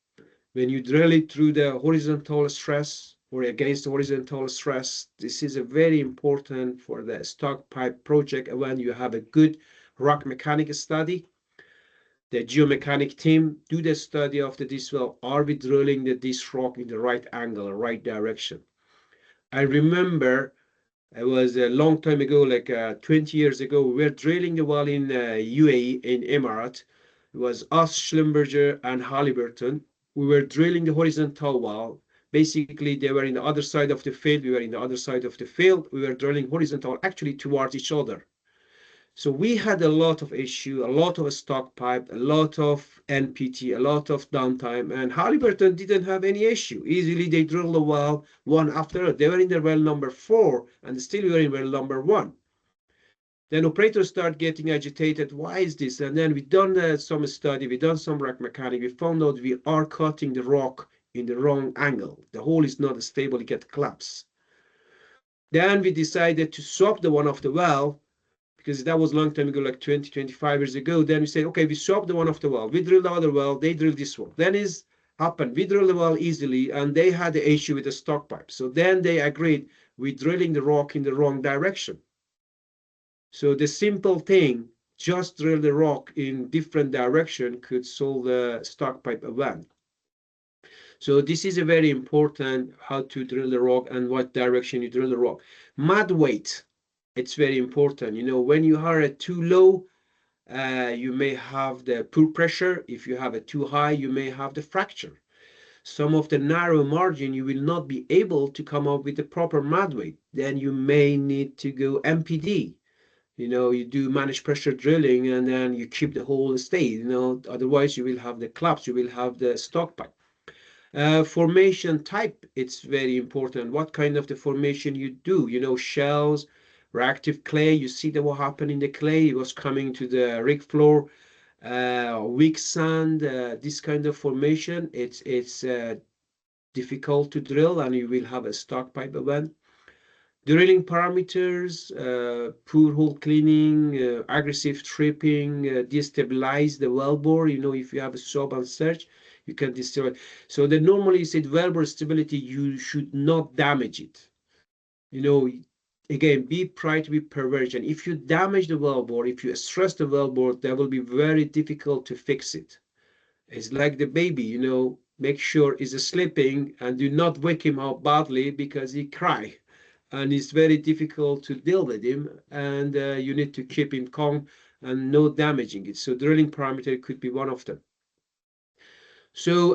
When you drill it through the horizontal stress or against the horizontal stress, this is a very important for the stock pipe project. When you have a good rock mechanic study, the geomechanic team do the study of this well. Are we drilling this rock in the right angle, right direction? I remember it was a long time ago, like 20 years ago. We were drilling the well in UAE, in Emirates. It was us, Schlumberger, and Halliburton. We were drilling the horizontal well. Basically, they were in the other side of the field. We were in the other side of the field. We were drilling horizontal, actually towards each other. So we had a lot of issue, a lot of stock pipe, a lot of NPT, a lot of downtime, and Halliburton didn't have any issue. Easily they drilled the well one after. They were in their well number 4 and still we were in well number 1. Then operators start getting agitated. Why is this? And then we done some study, we done some rock mechanic. We found out we are cutting the rock in the wrong angle. The hole is not stable, it gets collapsed. Then we decided to swap the one of the well, because that was a long time ago, like 20, 25 years ago. Then we said, okay, we swapped the one of the well. We drilled the other well, they drilled this one. Then is happened. We drilled the well easily, and they had the issue with the stock pipe. So then they agreed with drilling the rock in the wrong direction. So the simple thing, just drill the rock in different direction, could solve the stock pipe event. So this is a very important, how to drill the rock and what direction you drill the rock. Mud weight. It's very important. When you are at too low, you may have the poor pressure. If you have it too high, you may have the fracture. Some of the narrow margin, you will not be able to come up with the proper mud weight. Then you may need to go MPD. You do managed pressure drilling, and then you keep the hole stay. Otherwise you will have the collapse. You will have the stock pipe. Formation type, it's very important. What kind of the formation you do, shells, reactive clay. You see what happened in the clay. It was coming to the rig floor, weak sand, this kind of formation. It's difficult to drill, and you will have a stock pipe event. Drilling parameters, poor hole cleaning, aggressive tripping, destabilize the wellbore. If you have a swab and search, you can destroy it. So the normally said wellbore stability, you should not damage it. again, try to be prevention. If you damage the wellbore, if you stress the wellbore, that will be very difficult to fix it. It's like the baby, make sure he's sleeping and do not wake him up badly because he cry. And it's very difficult to deal with him, and you need to keep him calm and no damaging it. So drilling parameter could be one of them. So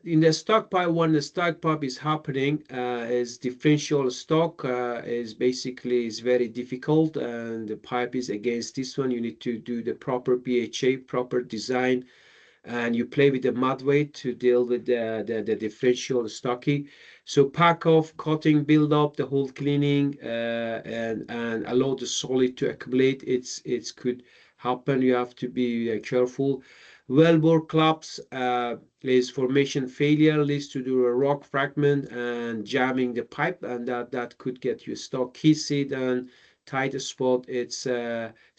in the stockpile, when the stockpile is happening, is differential stock is basically is very difficult, and the pipe is against this one. You need to do the proper PHA, proper design, and you play with the mud weight to deal with the differential stocking. So pack off, cutting, build up the whole cleaning, and allow the solid to accumulate. It's could happen. You have to be careful. Wellbore collapse is formation failure, leads to the rock fragment and jamming the pipe, and that could get you stuck. Key seed and tight spot. It's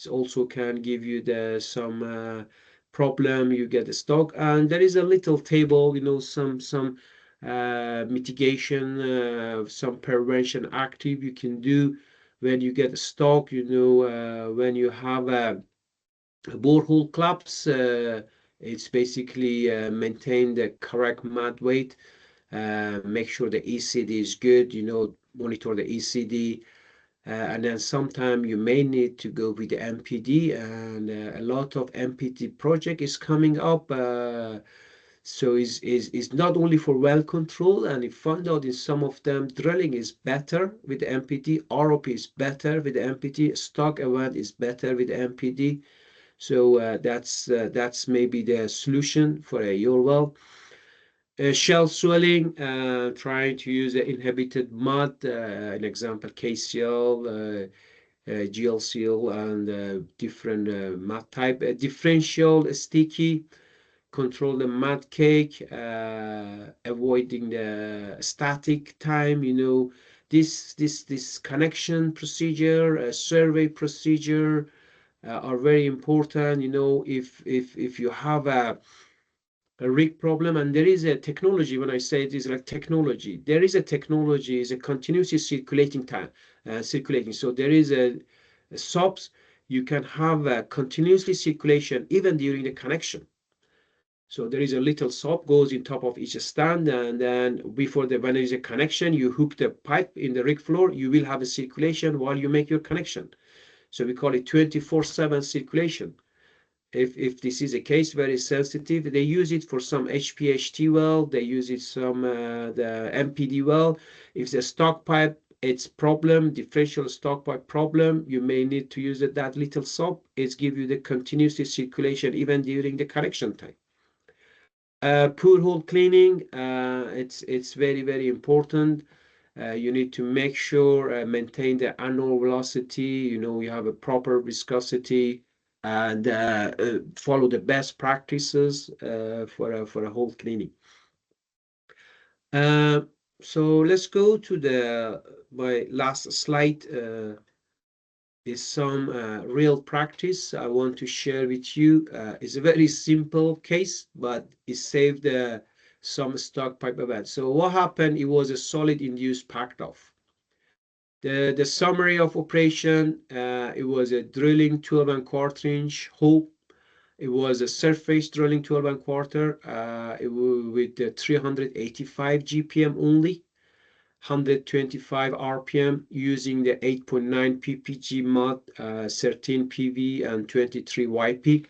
also can give you the some problem. You get a stock, and there is a little table, some mitigation, some prevention active you can do when you get a stock. When you have a borehole collapse, it's basically maintain the correct mud weight, make sure the ECD is good, monitor the ECD, and then sometime you may need to go with the MPD, and a lot of MPD project is coming up. So is not only for well control, and you found out in some of them drilling is better with the MPD, ROP is better with the MPD, stock event is better with the MPD. So that's maybe the solution for your well. Shell swelling, trying to use the inhibited mud, an example KCl, GLCl, and different mud type. Differential sticky, control the mud cake, avoiding the static time. This connection procedure, survey procedure are very important. If you have a rig problem, and there is a technology. When I say it is like technology, there is a technology, is a continuously circulating time, circulating. So there is a SOPs. You can have a continuously circulation even during the connection. So there is a little SOP goes in top of each stand, and then when there is a connection, you hook the pipe in the rig floor. You will have a circulation while you make your connection. So we call it 24/7 circulation. If this is a case, very sensitive, they use it for some HPHT well, they use it some the MPD well. If the stock pipe, it's problem, differential stock pipe problem, you may need to use that little sub. It's give you the continuous circulation even during the connection time. Pool hole cleaning, it's very, very important. You need to make sure maintain the annual velocity. You have a proper viscosity, and follow the best practices for a whole cleaning. So let's go to my last slide. Is some real practice I want to share with you. It's a very simple case, but it saved some stock pipe events. So what happened? It was a solid induced packed off. The summary of operation, it was a drilling 12¼ hole. It was a surface drilling 12¼ with the 385 GPM only, 125 RPM, using the 8.9 ppg mud, 13 PV and 23 YP.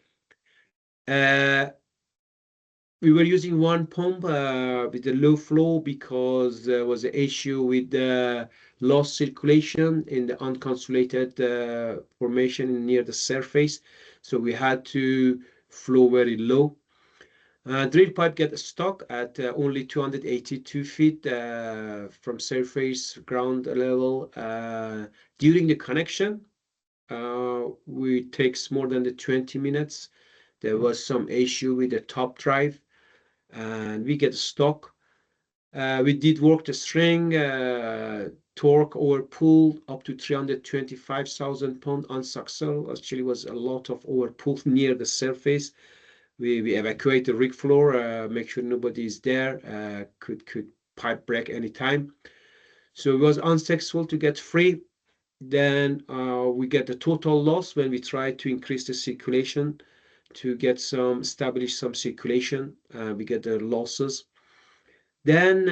We were using one pump with the low flow because there was an issue with the lost circulation in the unconsolidated formation near the surface. So we had to flow very low. Drill pipe get stuck at only 282 feet from surface ground level. During the connection, it takes more than the 20 minutes. There was some issue with the top drive, and we get stuck. We did work the string, torque over pull up to 325,000 pound unsuccessful. Actually, was a lot of over pull near the surface. We evacuate the rig floor, make sure nobody is there. Could pipe break anytime. So it was unsuccessful to get free. Then we get the total loss when we try to increase the circulation to get establish some circulation. We get the losses. Then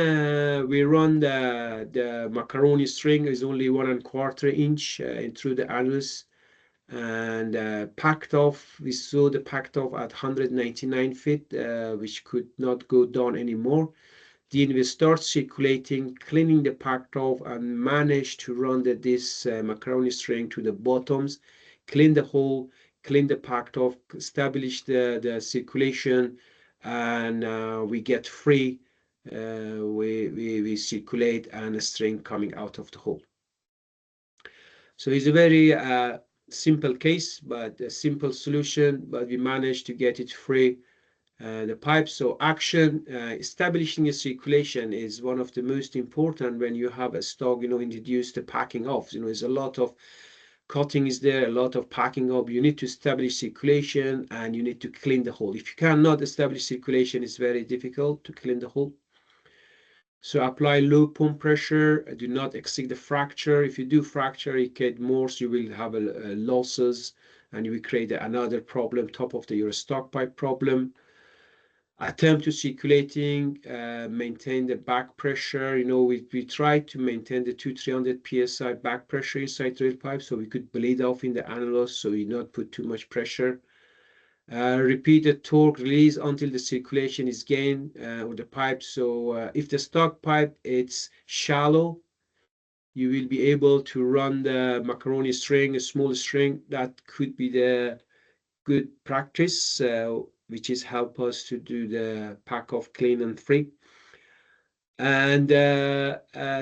we run the macaroni string is only 1¼ inch through the annulus, and packed off. We saw the packed off at 199 feet, which could not go down anymore. Then we start circulating, cleaning the packed off, and manage to run this macaroni string to the bottoms, clean the hole, clean the packed off, establish the circulation, and we get free. We circulate and a string coming out of the hole. So it's a very simple case, but a simple solution, but we managed to get it free. The pipe. So action, establishing a circulation is one of the most important when you have a stock, introduce the packing off. There's a lot of cutting is there, a lot of packing up. You need to establish circulation and you need to clean the hole. If you cannot establish circulation, it's very difficult to clean the hole. So apply low pump pressure, do not exceed the fracture. If you do fracture, you get more, so you will have losses and you will create another problem, top of your stock pipe problem. Attempt to circulating, maintain the back pressure. We try to maintain the 200-300 psi back pressure inside drill pipe, so we could bleed off in the annulus, so we not put too much pressure. Repeat the torque release until the circulation is gained of the pipe. So if the stock pipe it's shallow, you will be able to run the macaroni string, a small string. That could be the good practice, which is help us to do the pack off clean and free. And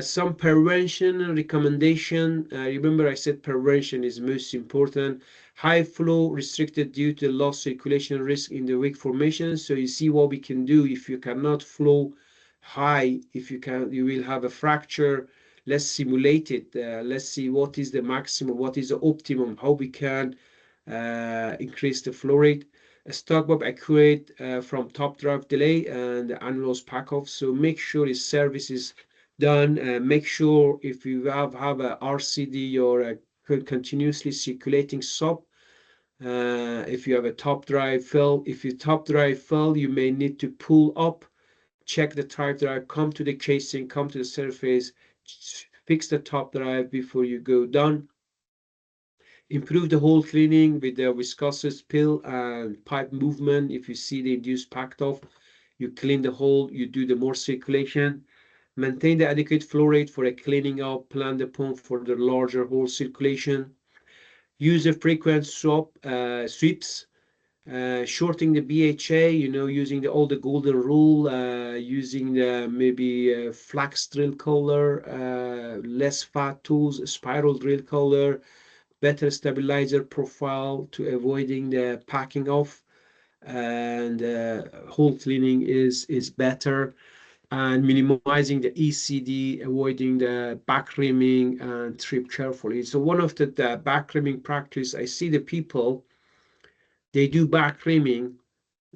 some prevention recommendation. Remember I said prevention is most important. High flow restricted due to low circulation risk in the weak formation. So you see what we can do. If you cannot flow high, you will have a fracture. Let's simulate it. Let's see what is the maximum, what is the optimum, how we can increase the flow rate. A stock bob accurate from top drive delay and the annulus pack off. So make sure his service is done. Make sure if you have a RCD or a continuously circulating sub. If you have a top drive fill, if your top drive fill, you may need to pull up, check the top drive, come to the casing, come to the surface, fix the top drive before you go down. Improve the hole cleaning with the viscous pill and pipe movement. If you see the induced packed off, you clean the hole, you do the more circulation. Maintain the adequate flow rate for a cleaning out, plan the pump for the larger hole circulation. Use a frequent sweeps, shorting the BHA, using the golden rule, using the maybe flax drill collar, less fat tools, spiral drill collar, better stabilizer profile to avoiding the packing off, and hole cleaning is better, and minimizing the ECD, avoiding the back rimming and trip carefully. So one of the back rimming practice, I see the people, they do back rimming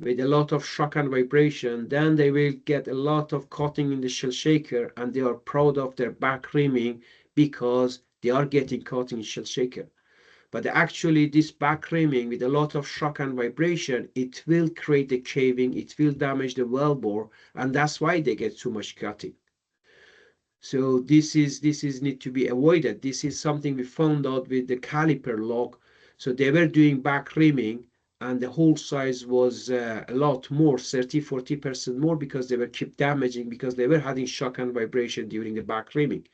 with a lot of shock and vibration, then they will get a lot of cutting in the shell shaker, and they are proud of their back rimming because they are getting cutting in shell shaker. But actually this back rimming with a lot of shock and vibration, it will create the caving, it will damage the well bore, and that's why they get so much cutting. So this is need to be avoided. This is something we found out with the caliper lock. So they were doing back rimming and the hole size was a lot more, 30-40% more, because they were keep damaging, because they were having shock and vibration during the back rimming.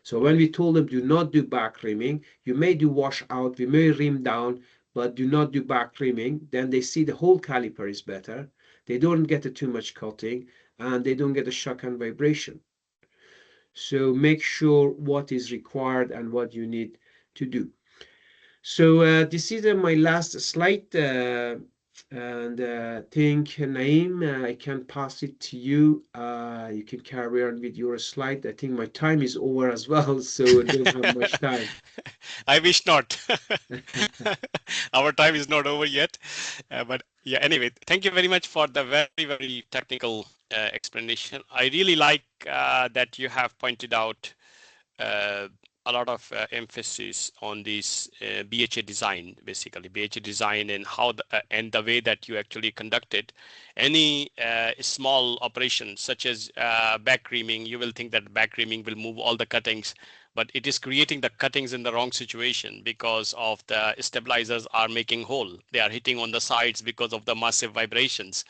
So when we told them do not do back rimming, you may do wash out, we may rim down, but do not do back rimming, then they see the whole caliper is better. They don't get too much cutting and they don't get a shock and vibration. So make sure what is required and what you need to do. So this is my last slide. And think, Naeem, I can pass it to you. You can carry on with your slide. I think my time is over as well, so I don't have much time. I wish not. Our time is not over yet. But yeah, anyway, thank you very much for the very, very technical explanation. I really like that you have pointed out a lot of emphasis on this BHA design, basically BHA design, and how and the way that you actually conduct it. Any small operation such as back reaming, you will think that back reaming will move all the cuttings, but it is creating the cuttings in the wrong situation because of the stabilizers are making hole. They are hitting on the sides because of the massive vibrations,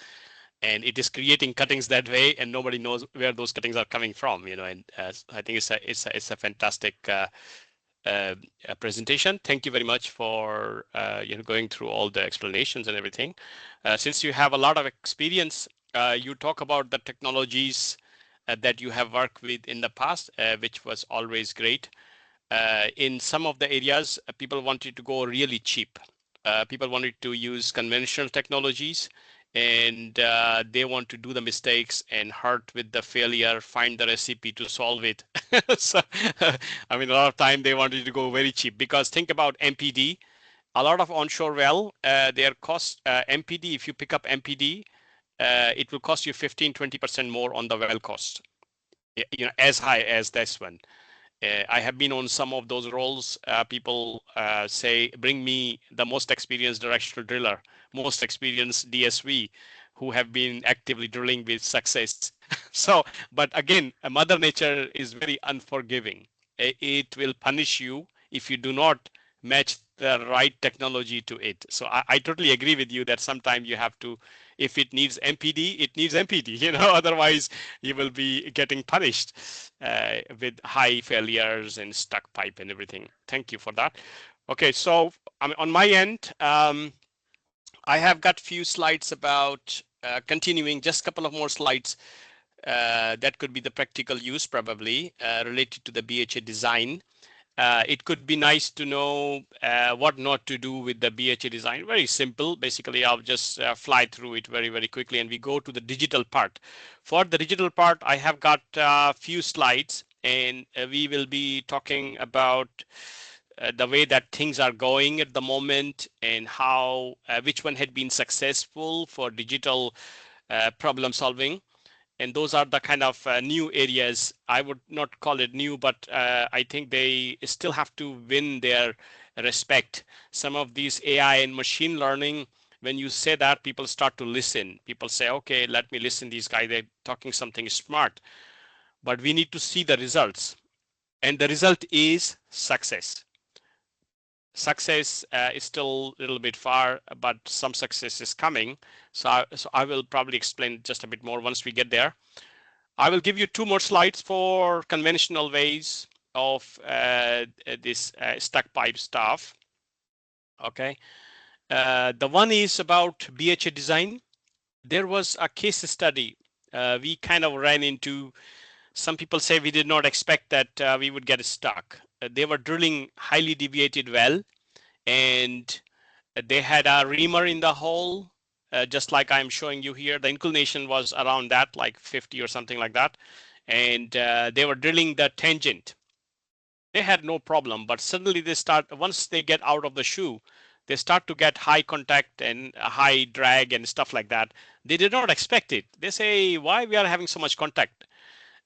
and it is creating cuttings that way, and nobody knows where those cuttings are coming from. And I think it's a fantastic presentation. Thank you very much for going through all the explanations and everything. Since you have a lot of experience, you talk about the technologies that you have worked with in the past, which was always great. In some of the areas, people wanted to go really cheap. People wanted to use conventional technologies, and they want to do the mistakes and hurt with the failure, find the recipe to solve it. So, I mean, a lot of time they wanted to go very cheap, because think about MPD. A lot of onshore well, their cost, MPD, if you pick up MPD, it will cost you 15-20% more on the well cost, as high as this one. I have been on some of those roles. People say, bring me the most experienced directional driller, most experienced DSV, who have been actively drilling with success. So, but again, Mother Nature is very unforgiving. It will punish you if you do not match the right technology to it. So I totally agree with you that sometimes you have to, if it needs MPD, it needs MPD, otherwise you will be getting punished with high failures and stuck pipe and everything. Thank you for that. Okay, so on my end, I have got few slides about continuing, just a couple of more slides that could be the practical use probably related to the BHA design. It could be nice to know what not to do with the BHA design. Very simple. Basically, I'll just fly through it very, very quickly, and we go to the digital part. For the digital part, I have got a few slides, and we will be talking about the way that things are going at the moment, and how which one had been successful for digital problem solving. And those are the kind of new areas. I would not call it new, but I think they still have to win their respect. Some of these AI and machine learning, when you say that, people start to listen. People say, okay, let me listen. These guys, they're talking something smart. But we need to see the results. And the result is success. Success is still a little bit far, but some success is coming. So I will probably explain just a bit more once we get there. I will give you two more slides for conventional ways of this stuck pipe stuff. Okay. The one is about BHA design. There was a case study we kind of ran into. Some people say we did not expect that we would get stuck. They were drilling highly deviated well, and they had a reamer in the hole, just like I'm showing you here. The inclination was around that, like 50 or something like that. And they were drilling the tangent. They had no problem, but suddenly they start, once they get out of the shoe, they start to get high contact and high drag and stuff like that. They did not expect it. They say, why we are having so much contact?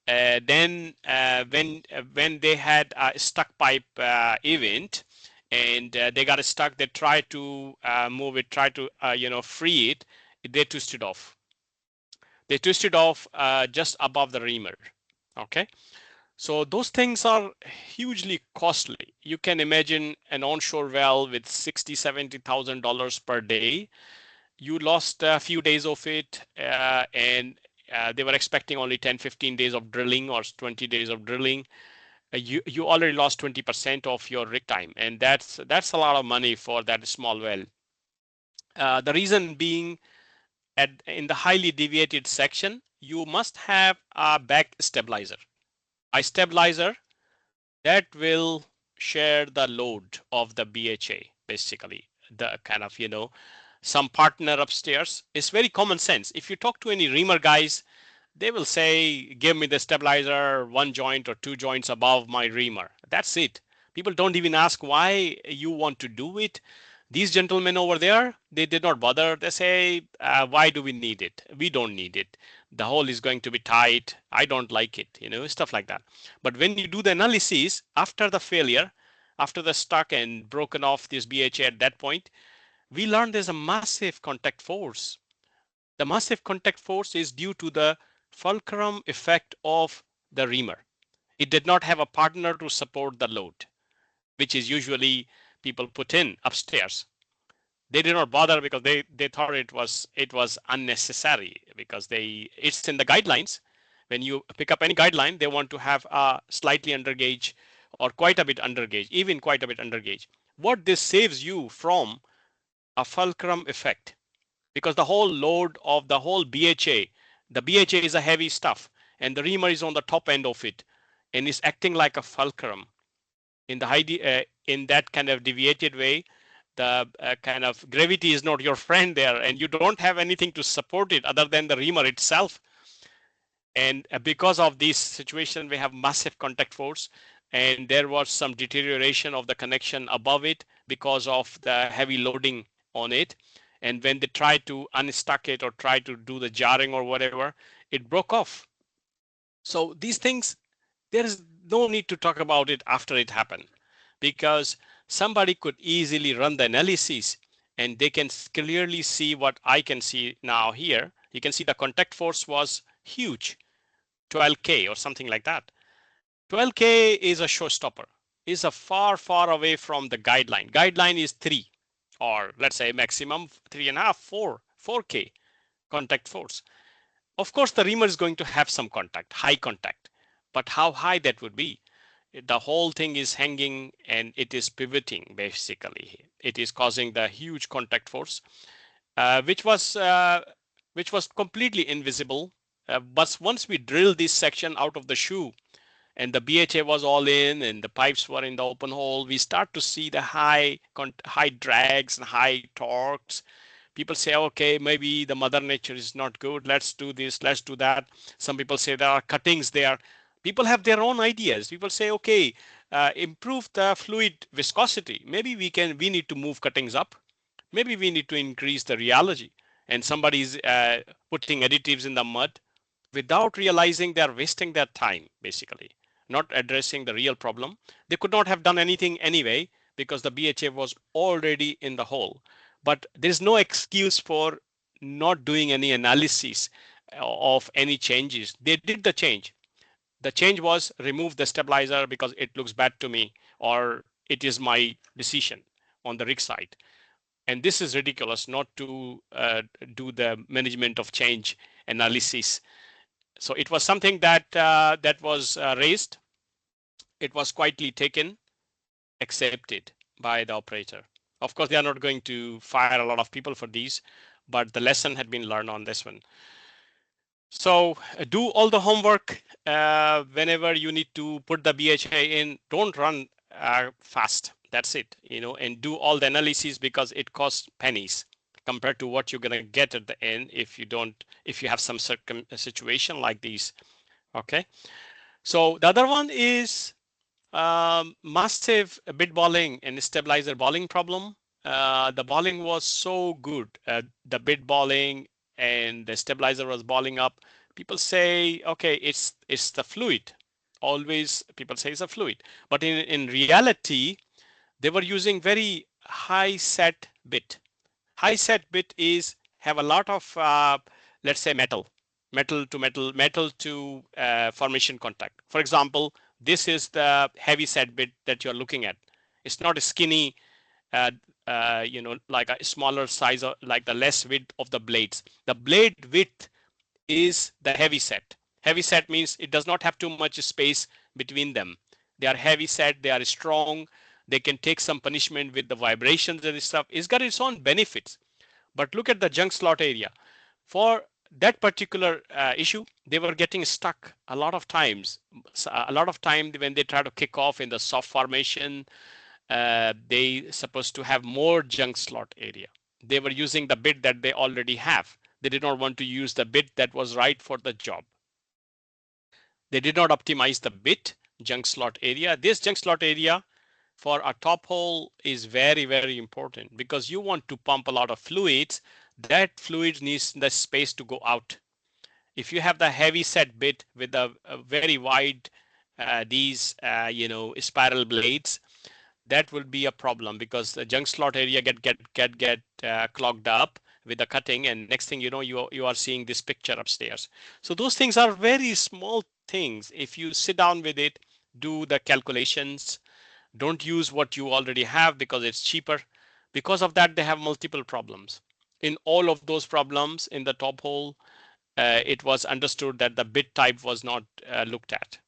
Then when they had a stuck pipe event, and they got stuck, they tried to move it, try to free it. They twisted off. They twisted off just above the reamer. Okay, so those things are hugely costly. You can imagine an onshore well with $60,000-$70,000 per day. You lost a few days of it, and they were expecting only 10-15 days of drilling or 20 days of drilling. You already lost 20% of your rig time, and that's a lot of money for that small well. The reason being, in the highly deviated section, you must have a back stabilizer. A stabilizer that will share the load of the BHA, basically the kind of some partner upstairs. It's very common sense. If you talk to any reamer guys, they will say, give me the stabilizer 1 joint or 2 joints above my reamer. That's it. People don't even ask why you want to do it. These gentlemen over there, they did not bother. They say, why do we need it? We don't need it. the hole is going to be tight. I don't like it, stuff like that. But when you do the analysis after the failure, after the stuck and broken off this BHA at that point, we learned there's a massive contact force. The massive contact force is due to the fulcrum effect of the reamer. It did not have a partner to support the load, which is usually people put in upstairs. They did not bother because they thought it was unnecessary, because it's in the guidelines. When you pick up any guideline, they want to have a slightly under gauge or quite a bit under gauge, even quite a bit under gauge. What this saves you from a fulcrum effect, because the whole load of the whole BHA, the BHA is a heavy stuff, and the reamer is on the top end of it, and is acting like a fulcrum in the in that kind of deviated way. The kind of gravity is not your friend there, and you don't have anything to support it other than the reamer itself. And because of this situation, we have massive contact force, and there was some deterioration of the connection above it because of the heavy loading on it. And when they tried to unstuck it or try to do the jarring or whatever, it broke off. So these things, there is no need to talk about it after it happened, because somebody could easily run the analysis and they can clearly see what I can see now here. You can see the contact force was huge, 12K or something like that. 12K is a showstopper, is a far, far away from the guideline. Guideline is 3, or let's say maximum 3.5, 4K contact force. Of course, the reamer is going to have some contact, high contact, but how high that would be? The whole thing is hanging and it is pivoting, basically. It is causing the huge contact force, which was completely invisible. But once we drilled this section out of the shoe and the BHA was all in and the pipes were in the open hole, we start to see the high drags and high torques. People say, okay, maybe the mother nature is not good. Let's do this, let's do that. Some people say there are cuttings there. People have their own ideas. People say, okay, improve the fluid viscosity. Maybe we need to move cuttings up. Maybe we need to increase the rheology. And somebody's putting additives in the mud without realizing they're wasting their time, basically, not addressing the real problem. They could not have done anything anyway because the BHA was already in the hole. But there's no excuse for not doing any analysis of any changes. They did the change. The change was remove the stabilizer because it looks bad to me, or it is my decision on the rig side. And this is ridiculous not to do the management of change analysis. So it was something that that was raised. It was quietly taken, accepted by the operator. Of course, they are not going to fire a lot of people for these, but the lesson had been learned on this one. So do all the homework. Whenever you need to put the BHA in, don't run fast. That's it, and do all the analyses, because it costs pennies compared to what you're going to get at the end if you have some situation like these. Okay. So the other one is massive bit balling and stabilizer balling problem. The balling was so good. The bit balling and the stabilizer was balling up. People say, okay, it's the fluid. Always people say it's a fluid. But in reality, they were using very high set bit. High set bit have a lot of, let's say, metal to formation contact. For example, this is the heavy set bit that you're looking at. It's not a skinny, like a smaller size, like the less width of the blades. The blade width is the heavy set. Heavy set means it does not have too much space between them. They are heavy set, they are strong, they can take some punishment with the vibrations and stuff. It's got its own benefits. But look at the junk slot area. For that particular issue, they were getting stuck a lot of times. A lot of time when they try to kick off in the soft formation, they supposed to have more junk slot area. They were using the bit that they already have. They did not want to use the bit that was right for the job. They did not optimize the bit junk slot area. This junk slot area for a top hole is very, very important, because you want to pump a lot of fluids. That fluid needs the space to go out. If you have the heavy set bit with a very wide these spiral blades, that will be a problem because the junk slot area get clogged up with the cutting, and next thing you know, you are seeing this picture upstairs. So those things are very small things. If you sit down with it, do the calculations, don't use what you already have because it's cheaper. Because of that, they have multiple problems. In all of those problems in the top hole, it was understood that the bit type was not looked at.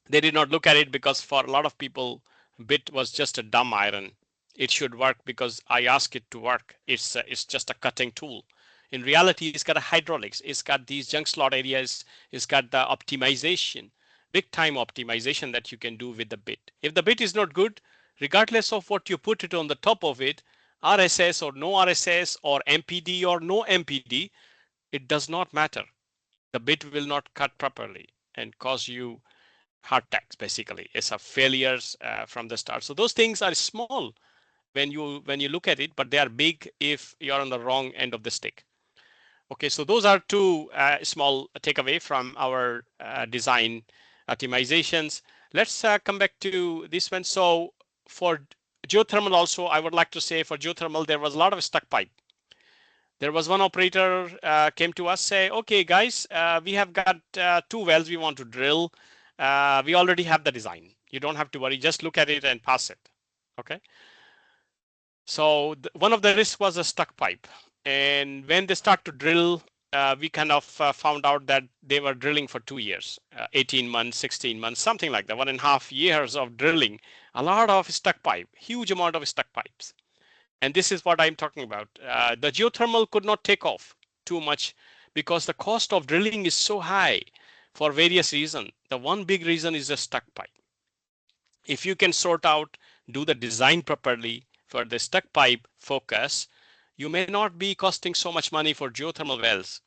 They did not look at it because for a lot of people, bit was just a dumb iron. It should work because I ask it to work. It's just a cutting tool. In reality, it's got a hydraulics. It's got these junk slot areas. It's got the optimization, big time optimization that you can do with the bit. If the bit is not good, regardless of what you put it on the top of it, RSS or no RSS or MPD or no MPD, it does not matter. The bit will not cut properly and cause you heart attacks. Basically, it's a failures from the start. So those things are small when you look at it, but they are big if you're on the wrong end of the stick. Okay, so those are two small takeaway from our design optimizations. Let's come back to this one. So for geothermal also, I would like to say for geothermal, there was a lot of stuck pipe. There was one operator came to us, say, okay, guys, we have got 2 wells we want to drill. We already have the design. You don't have to worry. Just look at it and pass it. Okay. So one of the risks was a stuck pipe. And when they start to drill, we kind of found out that they were drilling for 2 years, 18 months, 16 months, something like that, 1.5 years of drilling, a lot of stuck pipe, huge amount of stuck pipes. And this is what I'm talking about. The geothermal could not take off too much because the cost of drilling is so high for various reasons. The one big reason is the stuck pipe. If you can sort out, do the design properly for the stuck pipe focus, you may not be costing so much money for geothermal wells.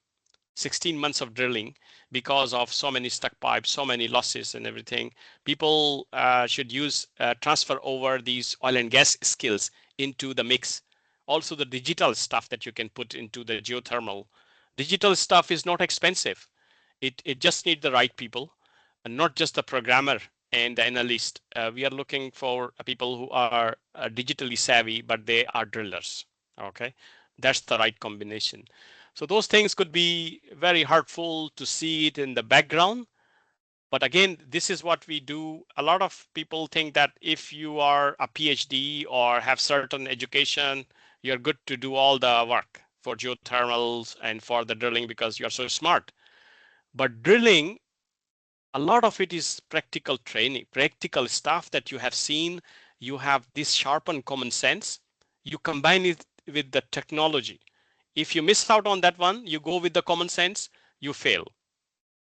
16 months of drilling because of so many stuck pipes, so many losses and everything. People should use transfer over these oil and gas skills into the mix. Also the digital stuff that you can put into the geothermal. Digital stuff is not expensive. It just needs the right people, and not just the programmer and the analyst. We are looking for people who are digitally savvy, but they are drillers. Okay, that's the right combination. So those things could be very hurtful to see it in the background. But again, this is what we do. A lot of people think that if you are a PhD or have certain education, you're good to do all the work for geothermals and for the drilling because you're so smart. But drilling, a lot of it is practical training, practical stuff that you have seen. You have this sharpened common sense. You combine it with the technology. If you miss out on that one, you go with the common sense, you fail.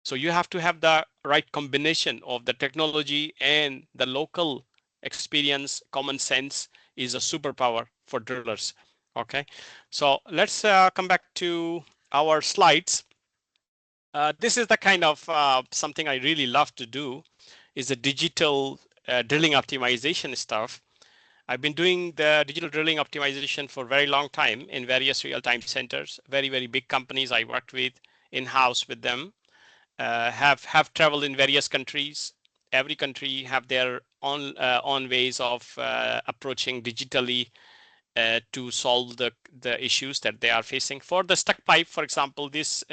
So you have to have the right combination of the technology and the local experience. Common sense is a superpower for drillers. Okay, so let's come back to our slides. This is the kind of something I really love to do, is the digital drilling optimization stuff. I've been doing the digital drilling optimization for a very long time in various real-time centers, very, very big companies I worked with in-house with them, have traveled in various countries. Every country have their own ways of approaching digitally to solve the issues that they are facing. For the stuck pipe, for example, this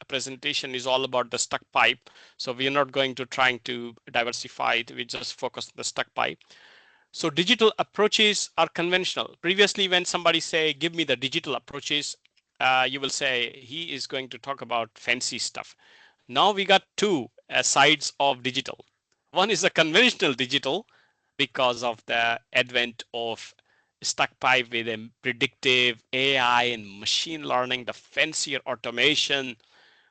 presentation is all about the stuck pipe. So we are not going to trying to diversify it. We just focus on the stuck pipe. So digital approaches are conventional. Previously, when somebody say, give me the digital approaches, you will say he is going to talk about fancy stuff. Now we got two sides of digital. One is the conventional digital because of the advent of stuck pipe with a predictive AI and machine learning, the fancier automation.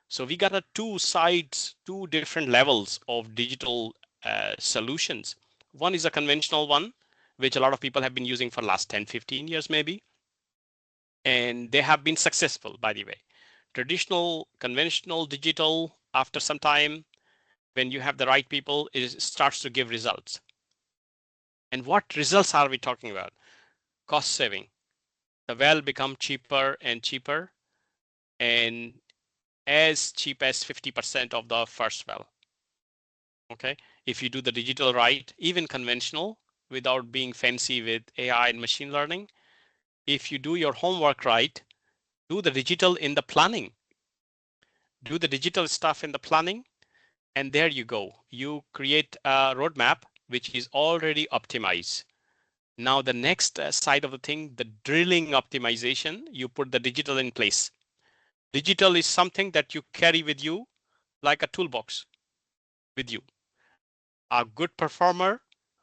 So we got a two sides, two different levels of digital solutions. One is a conventional one, which a lot of people have been using for the last 10, 15 years maybe. And they have been successful, by the way. Traditional, conventional, digital, after some time, when you have the right people, it starts to give results. And what results are we talking about? Cost saving. The well become cheaper and cheaper, and as cheap as 50% of the first well. Okay, if you do the digital right, even conventional, without being fancy with AI and machine learning, if you do your homework right, do the digital in the planning, do the digital stuff in the planning, and there you go. You create a roadmap which is already optimized. Now the next side of the thing, the drilling optimization, you put the digital in place. Digital is something that you carry with you like a toolbox with you. A good performer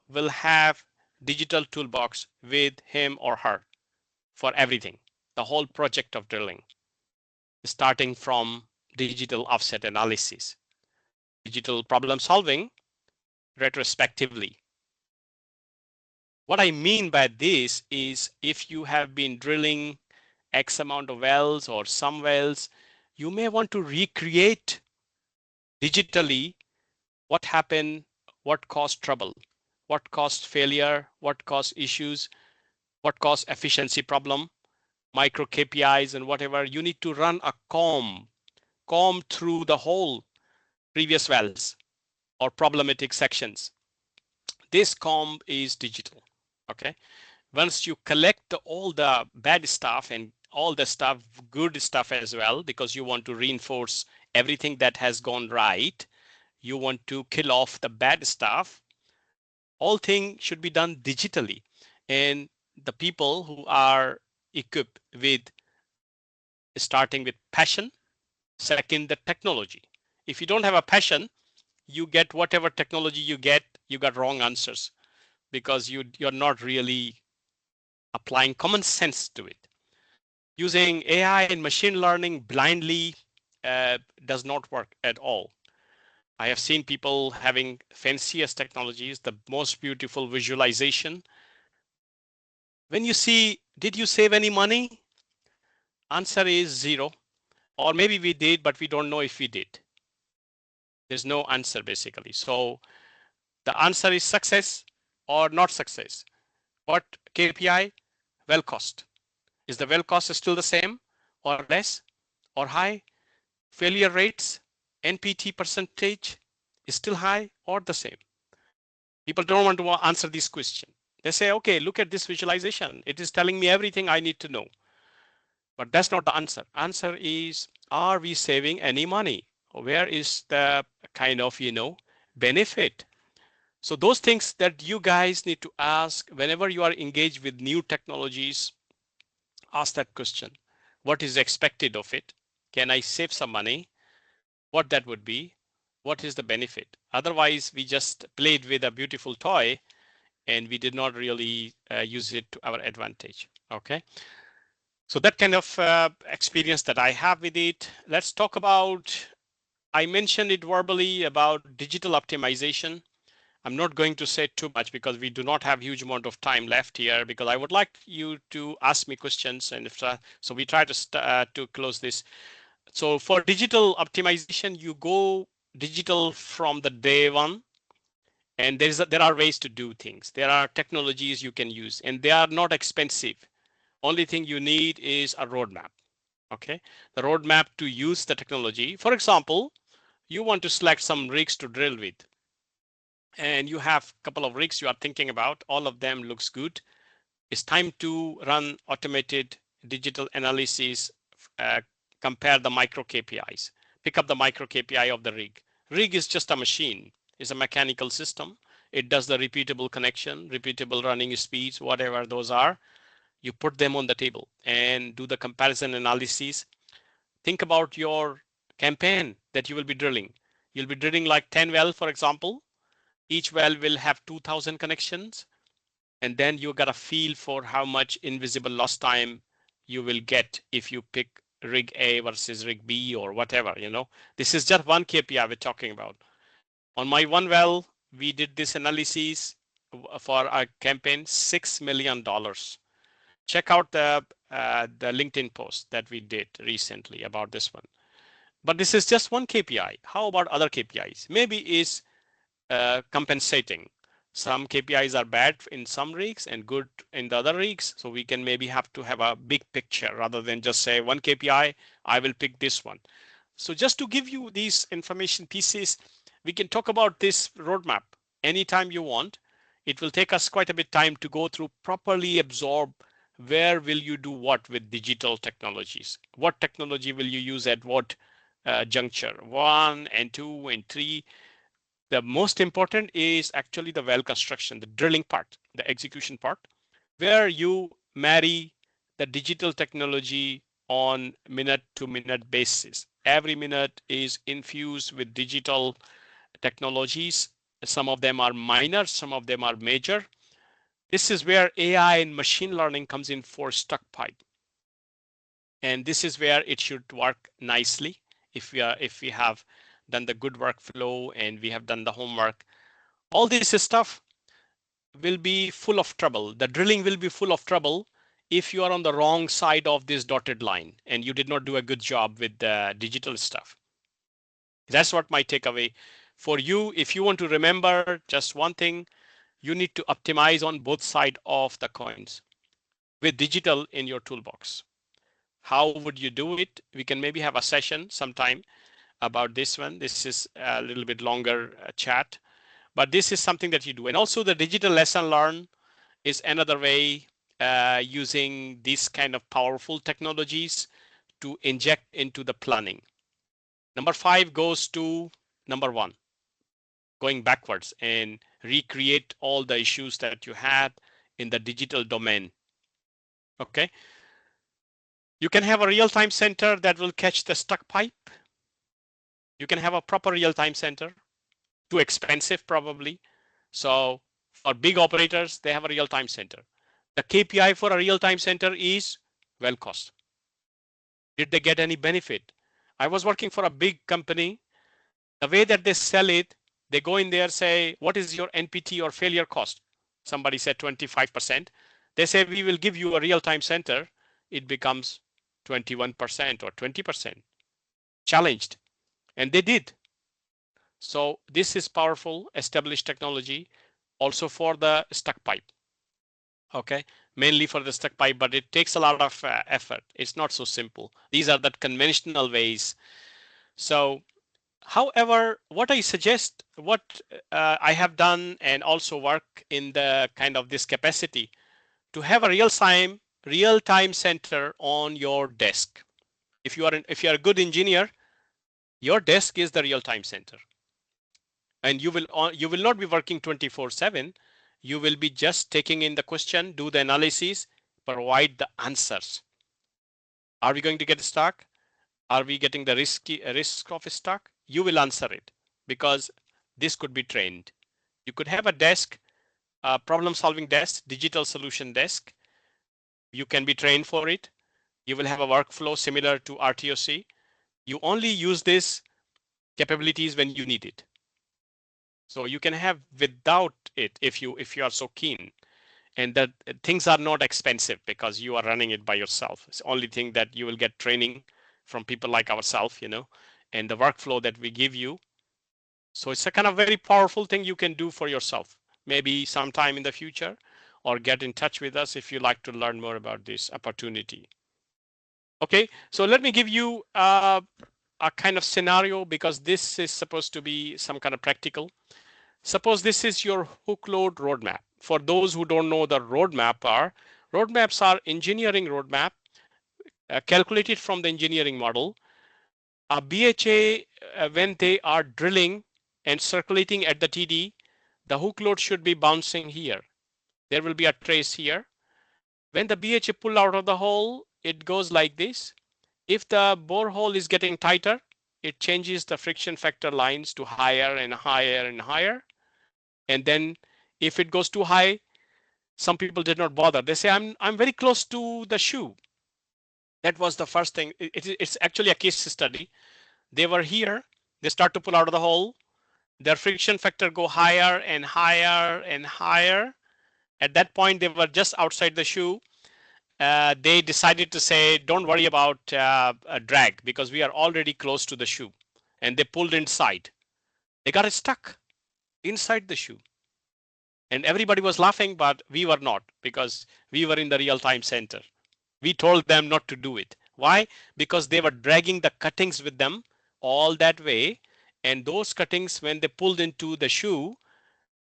will have digital toolbox with him or her for everything, the whole project of drilling, starting from digital offset analysis, digital problem solving retrospectively. What I mean by this is if you have been drilling X amount of wells or some wells, you may want to recreate digitally what happened, what caused trouble, what caused failure, what caused issues, what caused efficiency problem, micro KPIs and whatever. You need to run a comb through the whole previous wells or problematic sections. This comb is digital. Okay. Once you collect all the bad stuff and all the stuff, good stuff as well, because you want to reinforce everything that has gone right, you want to kill off the bad stuff. All things should be done digitally. And the people who are equipped with starting with passion, second, the technology. If you don't have a passion, you get whatever technology you get, you got wrong answers because you're not really applying common sense to it. Using AI and machine learning blindly does not work at all. I have seen people having fanciest technologies, the most beautiful visualization. When you see, did you save any money? Answer is zero. Or maybe we did, but we don't know if we did. There's no answer basically. So the answer is success or not success. What KPI? Well cost. Is the well cost still the same or less or high? Failure rates, NPT percentage is still high or the same? People don't want to answer this question. They say, okay, look at this visualization. It is telling me everything I need to know. But that's not the answer. Answer is, are we saving any money? Where is the kind of, benefit? So those things that you guys need to ask whenever you are engaged with new technologies, ask that question. What is expected of it? Can I save some money? What that would be? What is the benefit? Otherwise, we just played with a beautiful toy and we did not really use it to our advantage. Okay. So that kind of experience that I have with it. Let's talk about, I mentioned it verbally about digital optimization. I'm not going to say too much because we do not have huge amount of time left here because I would like you to ask me questions and if so we try to close this. So for digital optimization, you go digital from the day one, and there are ways to do things. There are technologies you can use, and they are not expensive. Only thing you need is a roadmap. Okay, the roadmap to use the technology. For example, you want to select some rigs to drill with, and you have a couple of rigs you are thinking about. All of them looks good. It's time to run automated digital analysis, compare the micro KPIs, pick up the micro KPI of the rig. Rig is just a machine, it's a mechanical system. It does the repeatable connection, repeatable running speeds, whatever those are. You put them on the table and do the comparison analysis. Think about your campaign that you will be drilling. You'll be drilling like 10 wells, for example. Each well will have 2,000 connections. And then you got a feel for how much invisible lost time you will get if you pick rig A versus rig B or whatever, This is just one KPI we're talking about. On my one well, we did this analysis for our campaign, $6 million. Check out the LinkedIn post that we did recently about this one. But this is just one KPI. How about other KPIs? Maybe is compensating. Some KPIs are bad in some rigs and good in the other rigs. So we can maybe have to have a big picture rather than just say one KPI, I will pick this one. So just to give you these information pieces, we can talk about this roadmap anytime you want. It will take us quite a bit of time to go through, properly absorb where will you do what with digital technologies. What technology will you use at what juncture, 1 and 2 and 3. The most important is actually the well construction, the drilling part, the execution part, where you marry the digital technology on minute to minute basis. Every minute is infused with digital technologies. Some of them are minor, some of them are major. This is where AI and machine learning comes in for stuck pipe. And this is where it should work nicely if we have done the good workflow and we have done the homework. All this stuff will be full of trouble. The drilling will be full of trouble if you are on the wrong side of this dotted line and you did not do a good job with the digital stuff. That's what my takeaway for you. If you want to remember just one thing, you need to optimize on both sides of the coins with digital in your toolbox. How would you do it? We can maybe have a session sometime about this one. This is a little bit longer chat, but this is something that you do. And also the digital lesson learned is another way using these kind of powerful technologies to inject into the planning. Number 5 goes to number 1, going backwards and recreate all the issues that you had in the digital domain. Okay. You can have a real-time center that will catch the stuck pipe. You can have a proper real-time center. Too expensive probably. So for big operators, they have a real-time center. The KPI for a real-time center is well cost. Did they get any benefit? I was working for a big company. The way that they sell it, they go in there, say, what is your NPT or failure cost? Somebody said 25%. They say, we will give you a real-time center. It becomes 21% or 20%. Challenged. And they did. So this is powerful, established technology, also for the stuck pipe. Okay, mainly for the stuck pipe, but it takes a lot of effort. It's not so simple. These are the conventional ways. So, however, what I suggest, what I have done and also work in the kind of this capacity to have a real-time center on your desk. If you are a good engineer, your desk is the real-time center. And you will not be working 24/7. You will be just taking in the question, do the analysis, provide the answers. Are we going to get stuck? Are we getting the risk of stuck? You will answer it because this could be trained. You could have a desk, a problem-solving desk, digital solution desk. You can be trained for it. You will have a workflow similar to RTOC. You only use this capabilities when you need it. So you can have without it if you are so keen, and that things are not expensive because you are running it by yourself. It's the only thing that you will get training from people like ourselves, and the workflow that we give you. So it's a kind of very powerful thing you can do for yourself, maybe sometime in the future, or get in touch with us if you like to learn more about this opportunity. Okay, so let me give you a kind of scenario because this is supposed to be some kind of practical. Suppose this is your hook load roadmap. For those who don't know the roadmaps are engineering roadmap calculated from the engineering model. A BHA, when they are drilling and circulating at the TD, the hook load should be bouncing here. There will be a trace here. When the BHA pull out of the hole, it goes like this. If the borehole is getting tighter, it changes the friction factor lines to higher and higher and higher. And then if it goes too high, some people did not bother. They say, I'm very close to the shoe. That was the first thing. It's actually a case study. They were here. They start to pull out of the hole. Their friction factor go higher and higher and higher. At that point, they were just outside the shoe. They decided to say, don't worry about a drag because we are already close to the shoe. And they pulled inside. They got stuck inside the shoe. And everybody was laughing, but we were not because we were in the real-time center. We told them not to do it. Why? Because they were dragging the cuttings with them all that way, and those cuttings, when they pulled into the shoe,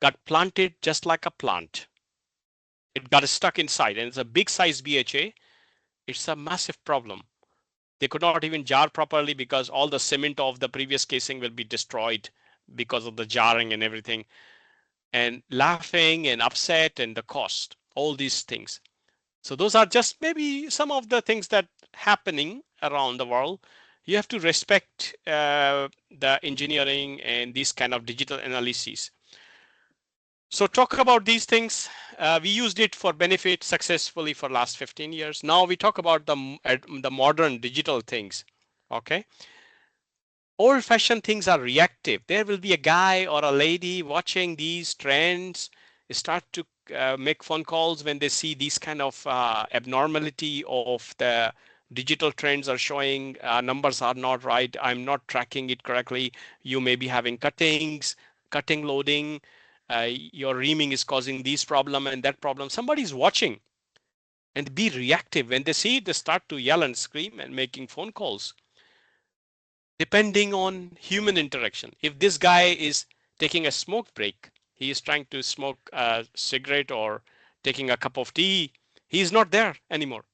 got planted just like a plant. It got stuck inside, and it's a big size BHA. It's a massive problem. They could not even jar properly because all the cement of the previous casing will be destroyed because of the jarring and everything. And laughing and upset and the cost, all these things. So those are just maybe some of the things that happening around the world. You have to respect the engineering and these kind of digital analyses. So talk about these things. We used it for benefit successfully for last 15 years. Now we talk about the modern digital things. Okay. Old-fashioned things are reactive. There will be a guy or a lady watching these trends, start to make phone calls when they see these kind of abnormality of the digital trends are showing numbers are not right. I'm not tracking it correctly. You may be having cuttings, cutting loading. Your reaming is causing these problem and that problem. Somebody's watching and be reactive. When they see it, they start to yell and scream and making phone calls. Depending on human interaction. If this guy is taking a smoke break, he is trying to smoke a cigarette or taking a cup of tea, he's not there anymore.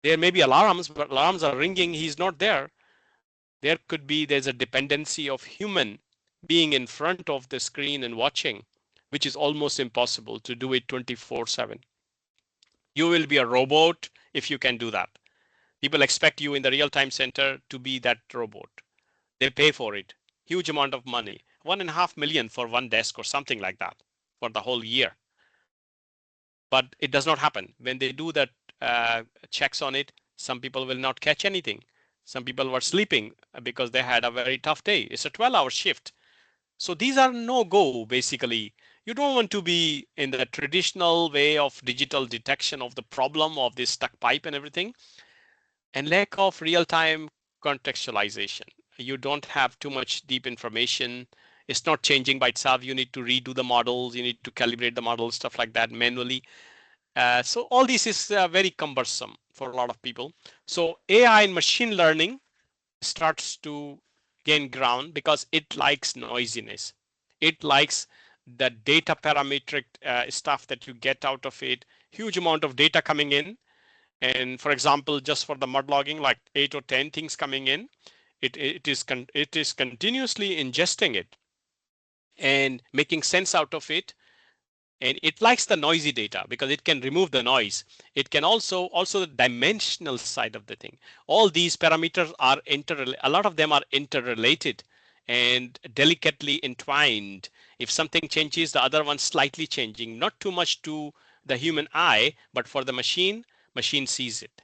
There may be alarms, but alarms are ringing, he's not there. There's a dependency of human being in front of the screen and watching, which is almost impossible to do it 24/7. You will be a robot if you can do that. People expect you in the real-time center to be that robot. They pay for it, huge amount of money, 1.5 million for one desk or something like that for the whole year. But it does not happen. When they do that checks on it, some people will not catch anything. Some people were sleeping because they had a very tough day. It's a 12-hour shift. So these are no go basically. You don't want to be in the traditional way of digital detection of the problem of this stuck pipe and everything, and lack of real-time contextualization. You don't have too much deep information. It's not changing by itself. You need to redo the models. You need to calibrate the models, stuff like that manually. So all this is very cumbersome for a lot of people. So AI and machine learning starts to gain ground because it likes noisiness. It likes the data parametric stuff that you get out of it. Huge amount of data coming in. And for example, just for the mud logging, like 8 or 10 things coming in, it is continuously ingesting it and making sense out of it. And it likes the noisy data because it can remove the noise. It can also the dimensional side of the thing. All these parameters are a lot of them are interrelated and delicately entwined. If something changes, the other one's slightly changing, not too much to the human eye, but for the machine sees it.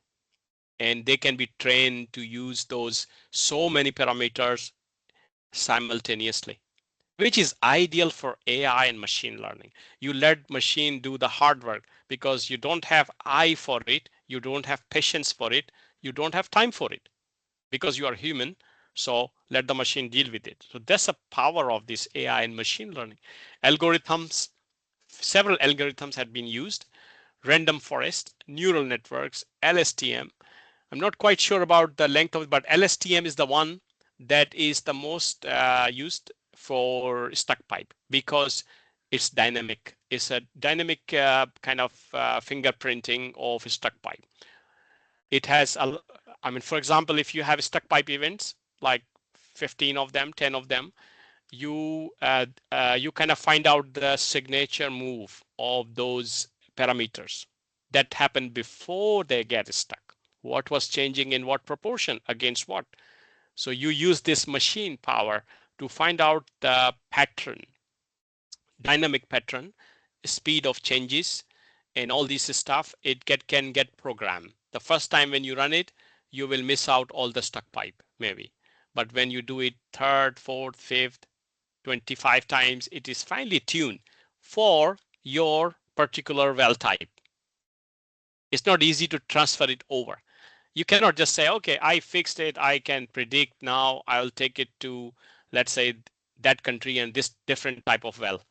And they can be trained to use those so many parameters simultaneously, which is ideal for AI and machine learning. You let machine do the hard work because you don't have eye for it, you don't have patience for it, you don't have time for it because you are human. So let the machine deal with it. So that's the power of this AI and machine learning. Algorithms, several algorithms have been used. Random forest, neural networks, LSTM. I'm not quite sure about the length of it, but LSTM is the one that is the most used for stuck pipe because it's dynamic. It's a dynamic kind of fingerprinting of stuck pipe. It has, for example, if you have stuck pipe events, like 15 of them, 10 of them, you kind of find out the signature move of those parameters that happened before they get stuck. What was changing in what proportion against what? So you use this machine power to find out the pattern, dynamic pattern, speed of changes, and all this stuff. It can get programmed. The first time when you run it, you will miss out all the stuck pipe, maybe. But when you do it third, fourth, fifth, 25 times, it is finely tuned for your particular well type. It's not easy to transfer it over. You cannot just say, okay, I fixed it. I can predict now. I'll take it to, let's say, that country and this different type of well.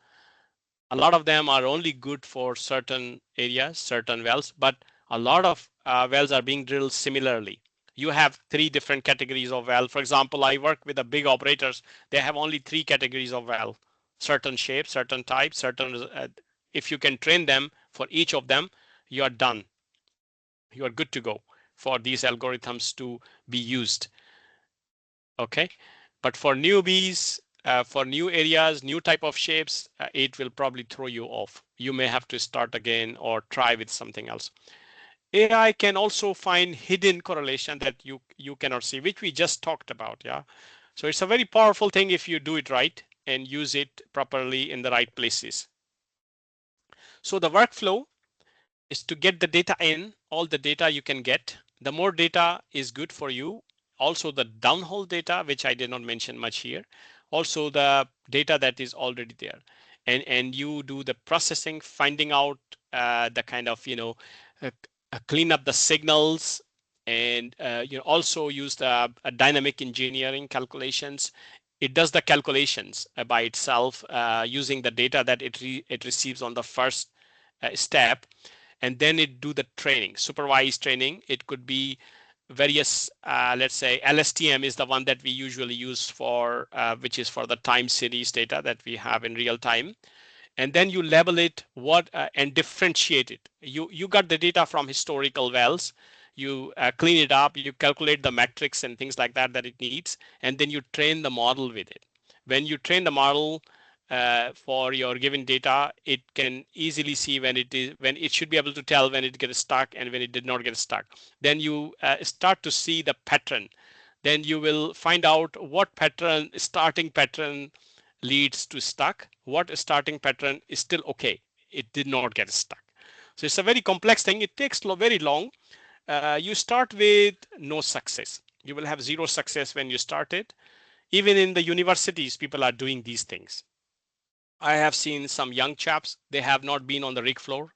A lot of them are only good for certain areas, certain wells, but a lot of wells are being drilled similarly. You have 3 different categories of well. For example, I work with the big operators. They have only 3 categories of well: certain shape, certain type, certain. If you can train them for each of them, you are done. You are good to go for these algorithms to be used. Okay, but for newbies, for new areas, new type of shapes, it will probably throw you off. You may have to start again or try with something else. AI can also find hidden correlation that you cannot see, which we just talked about. Yeah, so it's a very powerful thing if you do it right and use it properly in the right places. So the workflow is to get the data in, all the data you can get. The more data is good for you. Also the downhole data, which I did not mention much here. Also the data that is already there. And you do the processing, finding out the kind of, uh, clean up the signals, and you also use the dynamic engineering calculations. It does the calculations by itself using the data that it receives on the first step, and then it do the training, supervised training. It could be various, let's say LSTM is the one that we usually use for, which is for the time series data that we have in real time. And then you label it and differentiate it. You got the data from historical wells. You clean it up, you calculate the metrics and things like that that it needs, and then you train the model with it. When you train the model for your given data, it can easily see when it should be able to tell when it gets stuck and when it did not get stuck. Then you start to see the pattern. Then you will find out what starting pattern leads to stuck, what starting pattern is still okay, it did not get stuck. So it's a very complex thing. It takes very long. You start with no success. You will have 0 success when you start it. Even in the universities, people are doing these things. I have seen some young chaps, they have not been on the rig floor,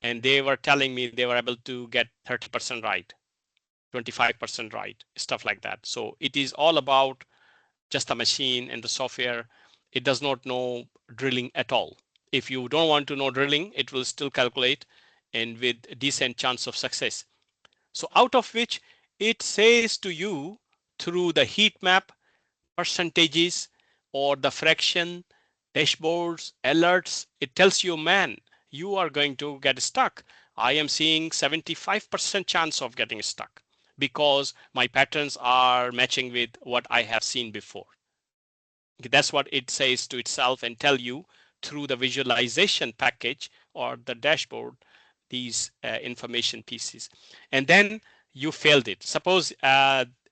and they were telling me they were able to get 30% right, 25% right, stuff like that. So it is all about just the machine and the software. It does not know drilling at all. If you don't want to know drilling, it will still calculate and with a decent chance of success. So out of which it says to you through the heat map, percentages, or the fraction, dashboards, alerts, it tells you, man, you are going to get stuck. I am seeing 75% chance of getting stuck because my patterns are matching with what I have seen before. That's what it says to itself and tell you through the visualization package or the dashboard, these information pieces. And then you failed it. Suppose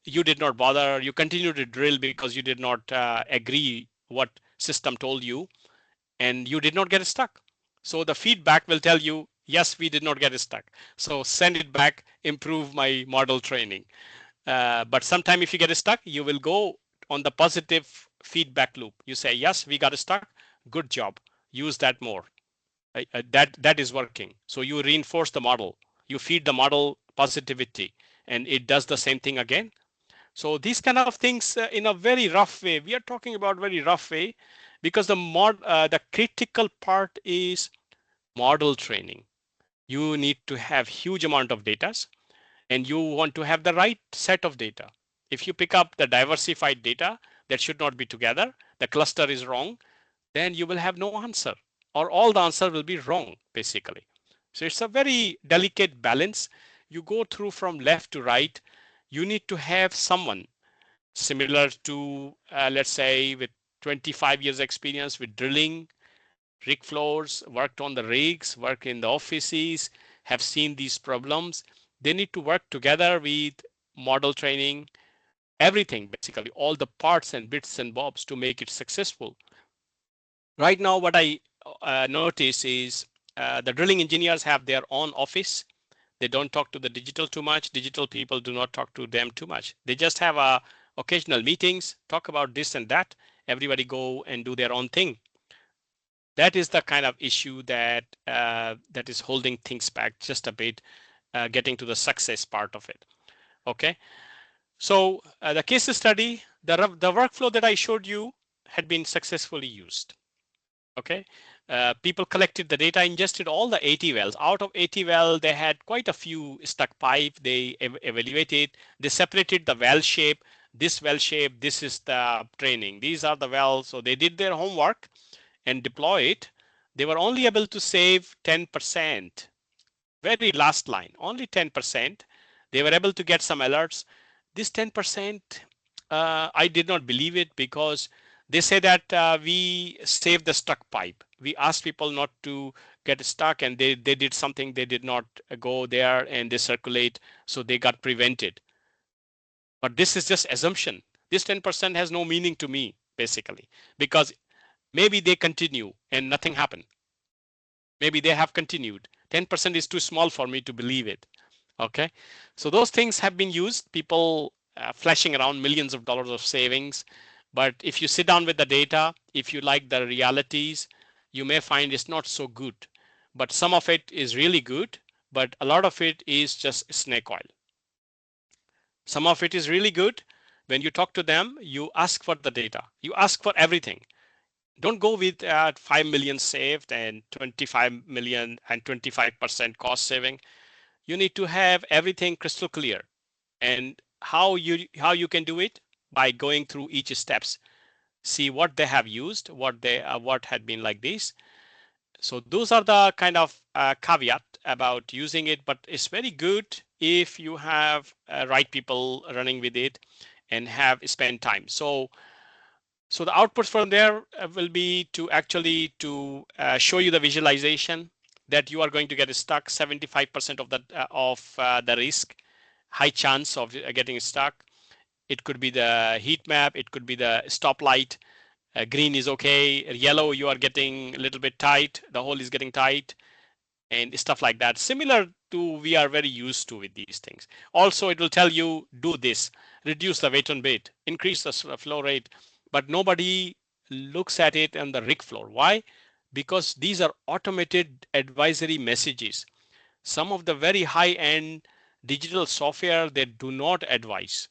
you did not bother, you continue to drill because you did not agree what system told you, and you did not get stuck. So the feedback will tell you, yes, we did not get stuck. So send it back, improve my model training. But sometime if you get stuck, you will go on the positive feedback loop. You say, yes, we got stuck. Good job. Use that more. That is working. So you reinforce the model. You feed the model positivity, and it does the same thing again. So these kind of things in a very rough way. We are talking about very rough way because the critical part is model training. You need to have huge amount of data, and you want to have the right set of data. If you pick up the diversified data that should not be together, the cluster is wrong, then you will have no answer, or all the answer will be wrong, basically. So it's a very delicate balance. You go through from left to right. You need to have someone similar to, let's say, with 25 years experience with drilling, rig floors, worked on the rigs, work in the offices, have seen these problems. They need to work together with model training, everything, basically, all the parts and bits and bobs to make it successful. Right now, what I notice is the drilling engineers have their own office. They don't talk to the digital too much. Digital people do not talk to them too much. They just have occasional meetings, talk about this and that. Everybody go and do their own thing. That is the kind of issue that that is holding things back just a bit, getting to the success part of it. Okay, so the case study, the workflow that I showed you had been successfully used. Okay, People collected the data, ingested all the 80 wells. Out of 80 wells, they had quite a few stuck pipe. They evaluated, they separated the well shape. This well shape, this is the training. These are the wells. So they did their homework and deploy it. They were only able to save 10%. Very last line, only 10%. They were able to get some alerts. This 10%, I did not believe it because they say that we saved the stuck pipe. We asked people not to get stuck, and they did something. They did not go there and they circulate, so they got prevented. But this is just assumption. This 10% has no meaning to me, basically, because maybe they continue and nothing happened. Maybe they have continued. 10% is too small for me to believe it. Okay, so those things have been used. People flashing around millions of dollars of savings. But if you sit down with the data, if you like the realities, you may find it's not so good. But some of it is really good, but a lot of it is just snake oil. Some of it is really good. When you talk to them, you ask for the data. You ask for everything. Don't go with 5 million saved and 25 million and 25% cost saving. You need to have everything crystal clear. And how you can do it? By going through each steps. See what they have used, what had been like this. So those are the kind of caveat about using it, but it's very good if you have right people running with it and have spent time. So the outputs from there will be to actually show you the visualization that you are going to get stuck. 75% of the risk, high chance of getting stuck. It could be the heat map. It could be the stoplight. Green is okay. Yellow, you are getting a little bit tight. The hole is getting tight, and stuff like that. Similar to we are very used to with these things. Also, it will tell you do this, reduce the weight on bait, increase the flow rate, but nobody looks at it on the rig floor. Why? Because these are automated advisory messages. Some of the very high-end digital software, they do not advise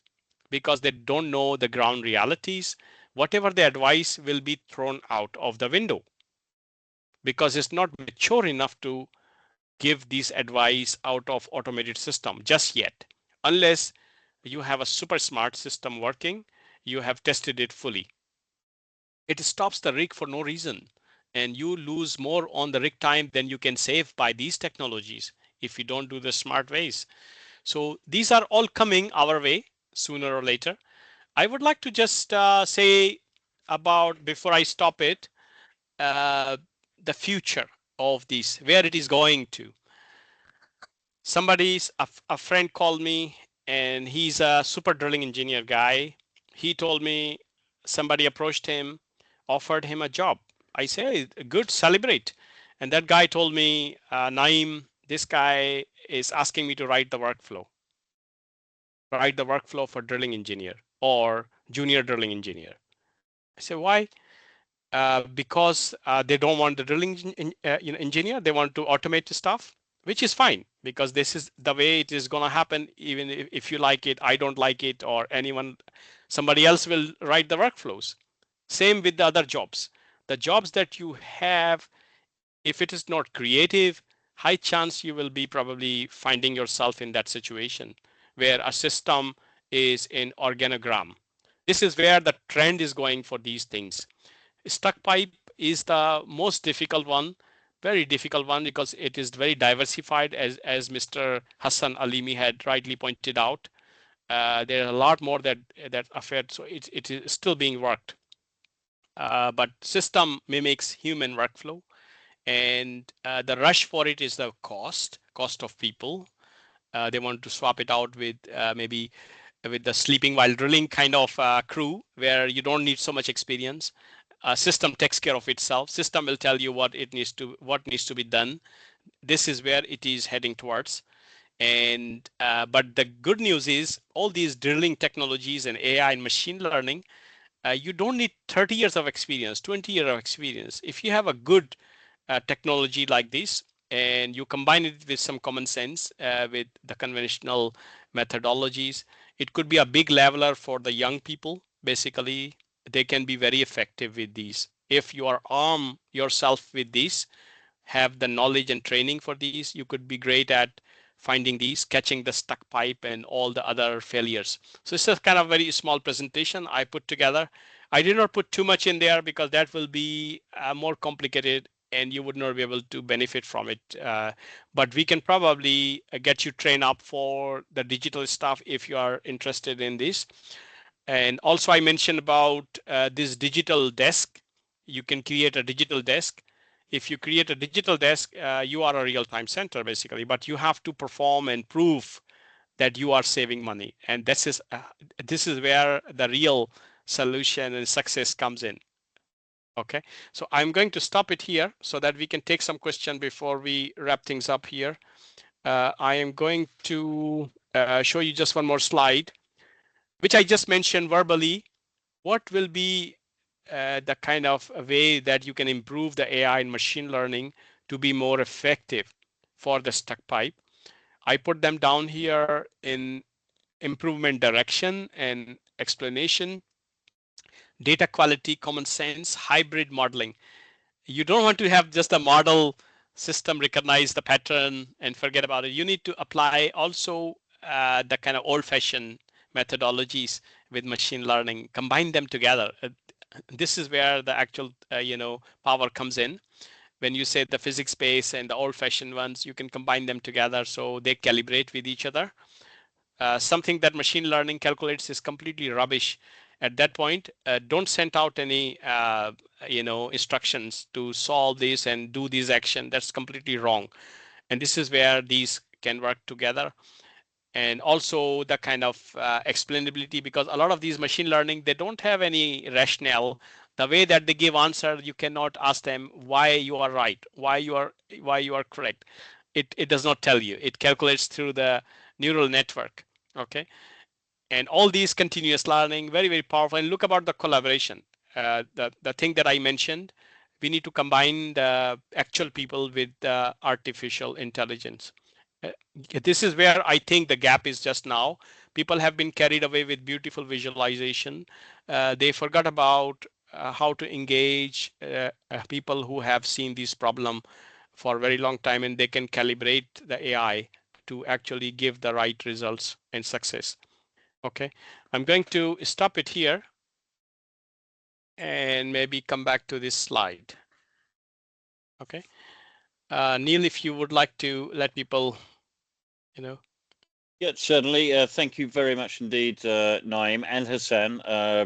because they don't know the ground realities. Whatever they advise will be thrown out of the window because it's not mature enough to give these advice out of automated system just yet, unless you have a super smart system working, you have tested it fully. It stops the rig for no reason, and you lose more on the rig time than you can save by these technologies if you don't do the smart ways. So these are all coming our way sooner or later. I would like to just say about, before I stop it, the future of this, where it is going to. A friend called me, and he's a super drilling engineer guy. He told me somebody approached him, offered him a job. I say, good, celebrate. And that guy told me, Naeem, this guy is asking me to write the workflow for drilling engineer or junior drilling engineer. I said, why? Because they don't want the drilling engineer. They want to automate the stuff, which is fine because this is the way it is going to happen. Even if you like it, I don't like it, or somebody else will write the workflows. Same with the other jobs. The jobs that you have, if it is not creative, high chance you will be probably finding yourself in that situation where a system is in organogram. This is where the trend is going for these things. Stuck pipe is the most difficult one, very difficult one, because it is very diversified, as Mr. Hassan Alimi had rightly pointed out. There are a lot more that affect, so it is still being worked. But system mimics human workflow, and the rush for it is the cost of people. They want to swap it out with maybe with the sleeping while drilling kind of crew, where you don't need so much experience. System takes care of itself. System will tell you what needs to be done. This is where it is heading towards. And but the good news is all these drilling technologies and AI and machine learning, you don't need 30 years of experience, 20 years of experience. If you have a good technology like this and you combine it with some common sense with the conventional methodologies, it could be a big leveler for the young people. Basically, they can be very effective with these if you are arm yourself with these, have the knowledge and training for these, you could be great at finding these, catching the stuck pipe and all the other failures. So it's a kind of very small presentation I put together. I did not put too much in there because that will be more complicated and you would not be able to benefit from it. But we can probably get you trained up for the digital stuff if you are interested in this. And also I mentioned about this digital desk. You can create a digital desk. If you create a digital desk, you are a real-time center basically, but you have to perform and prove that you are saving money. And this is where the real solution and success comes in. Okay, so I'm going to stop it here so that we can take some question before we wrap things up here. I am going to show you just one more slide, which I just mentioned verbally. What will be the kind of way that you can improve the AI and machine learning to be more effective for the stuck pipe? I put them down here in improvement direction and explanation, data quality, common sense, hybrid modeling. You don't want to have just a model system recognize the pattern and forget about it. You need to apply also the kind of old-fashioned methodologies with machine learning, combine them together. This is where the actual power comes in. When you say the physics based and the old-fashioned ones, you can combine them together so they calibrate with each other. Something that machine learning calculates is completely rubbish. At that point, don't send out any instructions to solve this and do this action. That's completely wrong. And this is where these can work together. And also the kind of explainability, because a lot of these machine learning, they don't have any rationale. The way that they give answer, you cannot ask them why you are right, why you are correct. It does not tell you. It calculates through the neural network. Okay, and all these continuous learning, very, very powerful. And look about the collaboration. The thing that I mentioned, we need to combine the actual people with the artificial intelligence. This is where I think the gap is just now. People have been carried away with beautiful visualization. They forgot about how to engage people who have seen this problem for a very long time, and they can calibrate the AI to actually give the right results and success. Okay, I'm going to stop it here and maybe come back to this slide. Okay, Neil, if you would like to let people, Yeah, certainly. Thank you very much indeed, Naeem and Hassan.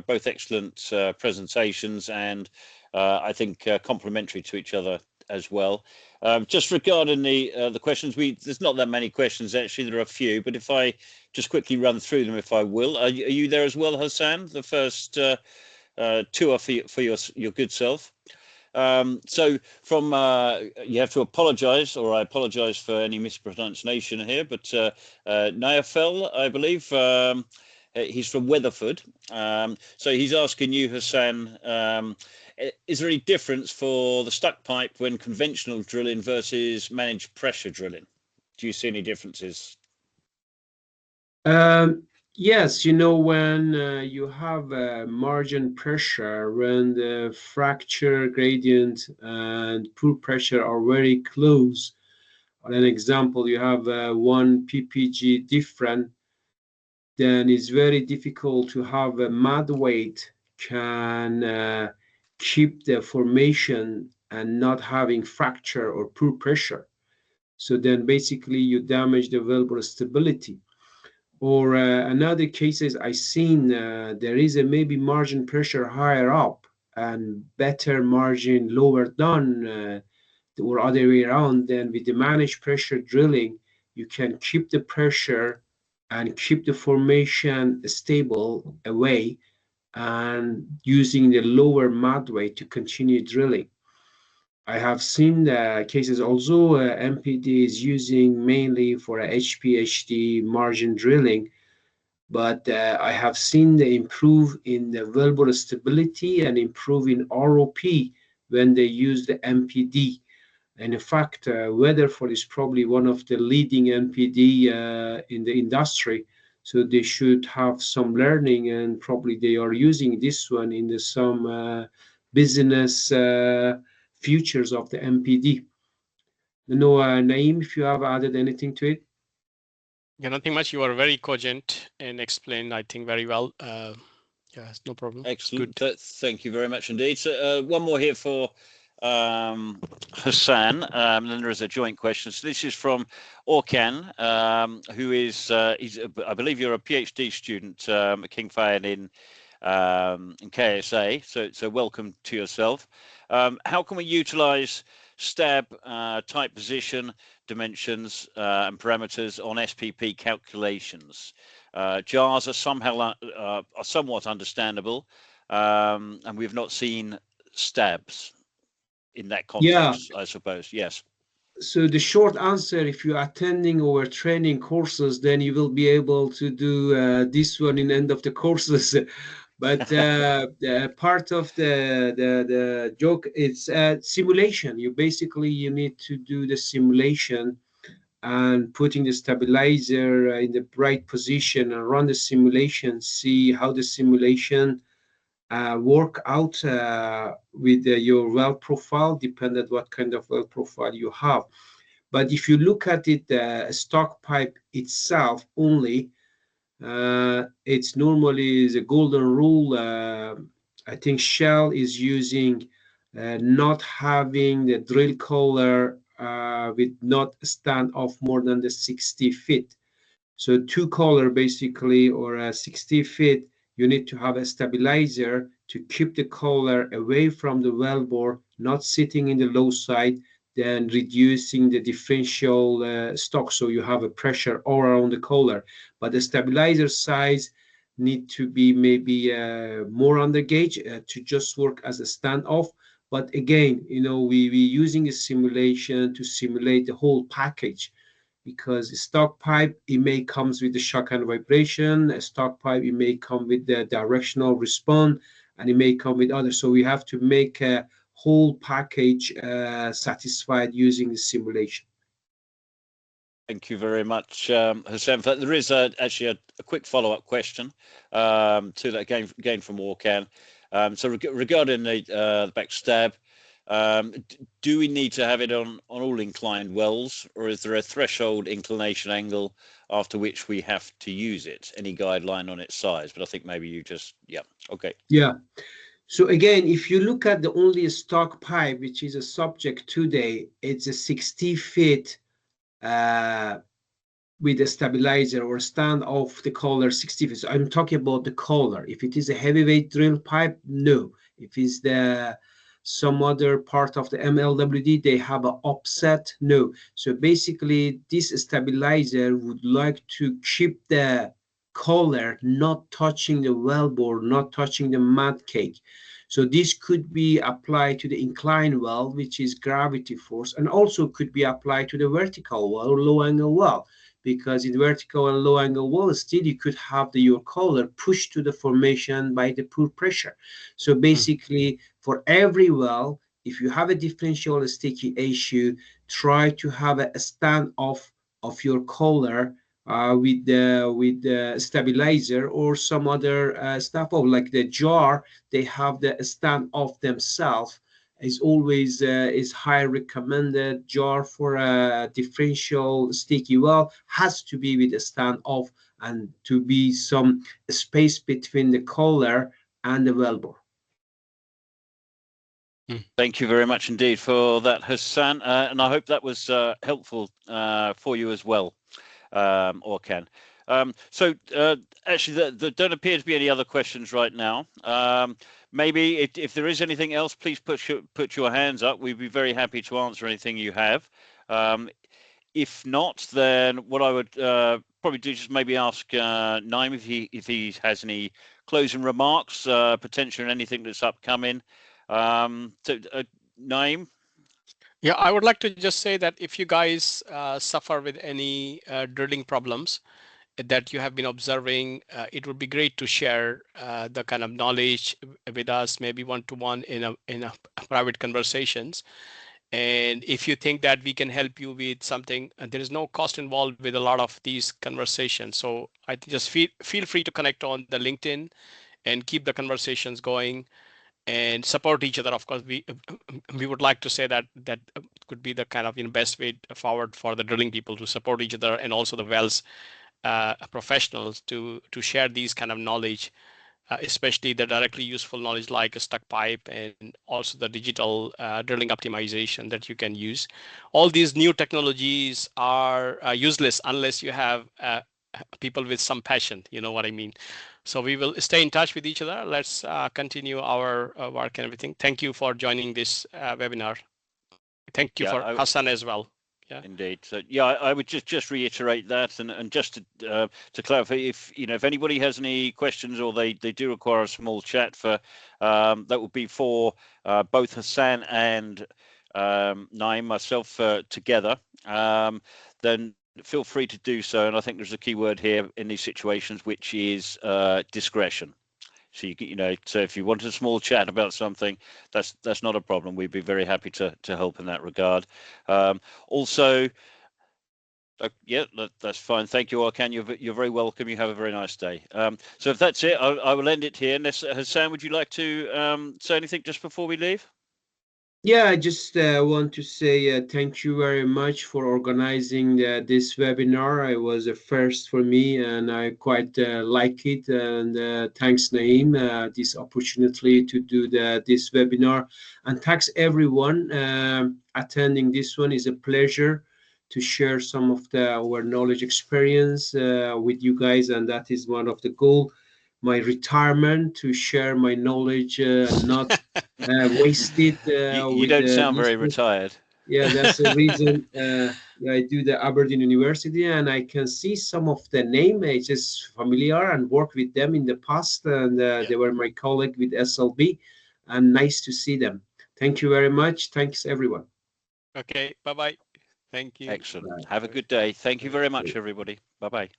Both excellent presentations, and I think complementary to each other as well. Just regarding the questions, there's not that many questions actually. There are a few, but if I just quickly run through them, if I will. Are you there as well, Hassan? The first two are for your good self. So from you have to apologize, or I apologize for any mispronunciation here, but Nayafel, I believe, he's from Weatherford. So he's asking you, Hassan, is there any difference for the stuck pipe when conventional drilling versus managed pressure drilling? Do you see any differences? Yes, when you have margin pressure, when the fracture gradient and pull pressure are very close. On an example, you have 1 ppg different, then it's very difficult to have a mud weight can keep the formation and not having fracture or pull pressure. So then basically you damage the wellbore stability. Or another cases I seen, there is a maybe margin pressure higher up and better margin lower down, or other way around. Then with the managed pressure drilling, you can keep the pressure and keep the formation stable away, and using the lower mud weight to continue drilling. I have seen cases also MPD is using mainly for HPHD margin drilling, but I have seen the improve in the wellbore stability and improve in ROP when they use the MPD. And in fact, Weatherford is probably one of the leading MPD in the industry. So they should have some learning, and probably they are using this one in some business futures of the MPD. Naeem, if you have added anything to it. Yeah, nothing much. You are very cogent and explained, I think, very well. Yeah, no problem. Excellent. Thank you very much indeed. So one more here for Hassan. Then there is a joint question. So this is from Orkan, who is, I believe you're a PhD student at King Fahd in KSA. So welcome to yourself. How can we utilize stab type position, dimensions, and parameters on SPP calculations? Jars are are somewhat understandable, and we've not seen stabs in that context, I suppose. Yes. So the short answer, if you're attending our training courses, then you will be able to do this one in end of the courses. But part of the joke is simulation. You need to do the simulation and putting the stabilizer in the right position and run the simulation, see how the simulation work out with your well profile, depending what kind of well profile you have. But if you look at it, the stock pipe itself only, it's normally the golden rule. I think Shell is using not having the drill collar with not stand off more than the 60 feet. So two collar basically, or 60 feet, you need to have a stabilizer to keep the collar away from the wellbore, not sitting in the low side, then reducing the differential stock, so you have a pressure all around the collar. But the stabilizer size need to be maybe more on the gauge to just work as a standoff. But again, we using a simulation to simulate the whole package, because a stock pipe, it may comes with the shock and vibration. A stock pipe, it may come with the directional response, and it may come with others. So we have to make a whole package satisfied using the simulation. Thank you very much, Hassan. There is actually a quick follow-up question to that again from Orkan. So regarding the backstab, do we need to have it on all inclined wells, or is there a threshold inclination angle after which we have to use it? Any guideline on its size? But I think maybe you just, okay. Yeah. So again, if you look at the only stock pipe, which is a subject today, it's a 60 feet with a stabilizer or stand off the collar 60 feet. So I'm talking about the collar. If it is a heavyweight drill pipe, no. If it's some other part of the MLWD, they have an offset, no. So basically, this stabilizer would like to keep the collar not touching the wellbore, not touching the mud cake. So this could be applied to the inclined well, which is gravity force, and also could be applied to the vertical well or low angle well, because in vertical and low angle well, still you could have your collar pushed to the formation by the poor pressure. So basically, for every well, if you have a differential sticky issue, try to have a standoff of your collar with the stabilizer or some other stuff. Like the jar, they have the standoff themselves. Is always is high recommended. Jar for a differential sticky well has to be with a standoff and to be some space between the collar and the wellbore. Thank you very much indeed for that, Hassan, and I hope that was helpful for you as well, Orkan. So actually, there don't appear to be any other questions right now. Maybe if there is anything else, please put your hands up. We'd be very happy to answer anything you have. If not, then what I would probably do is just maybe ask Naeem if he has any closing remarks, potentially anything that's upcoming. Naeem? Yeah, I would like to just say that if you guys suffer with any drilling problems that you have been observing, it would be great to share the kind of knowledge with us, maybe one-to-one in a private conversations. And if you think that we can help you with something, there is no cost involved with a lot of these conversations. So I just feel free to connect on the LinkedIn and keep the conversations going. and support each other. Of course, we would like to say that could be the kind of best way forward for the drilling people to support each other, and also the wells professionals to share these kind of knowledge, especially the directly useful knowledge like a stuck pipe, and also the digital drilling optimization that you can use. All these new technologies are useless unless you have people with some passion, you know what I mean. So we will stay in touch with each other. Let's continue our work and everything. Thank you for joining this webinar. Thank you for Hassan as well. Yeah. Indeed. So yeah, I would just reiterate that, and just to clarify, if anybody has any questions or they do require a small chat for that would be for both Hassan and Naeem, myself together, then feel free to do so. And I think there's a key word here in these situations, which is discretion. So so if you wanted a small chat about something, that's not a problem. We'd be very happy to help in that regard. Also, yeah, that's fine. Thank you, Arkan. You're very welcome. You have a very nice day. So if that's it, I will end it here. Unless Hassan, would you like to say anything just before we leave? Yeah, I just want to say thank you very much for organizing this webinar. It was a first for me, and I quite like it. And thanks, Naeem, this opportunity to do this webinar. And thanks everyone attending this one. Is a pleasure to share some of our knowledge experience with you guys, and that is one of the goal. My retirement, to share my knowledge, not wasted. You don't sound very retired. Yeah, that's the reason I do the Aberdeen University, and I can see some of the name. I just familiar and worked with them in the past, and they were my colleague with SLB, and nice to see them. Thank you very much. Thanks, everyone. Okay, bye-bye. Thank you. Excellent. Have a good day. Thank you very much, everybody. Bye-bye.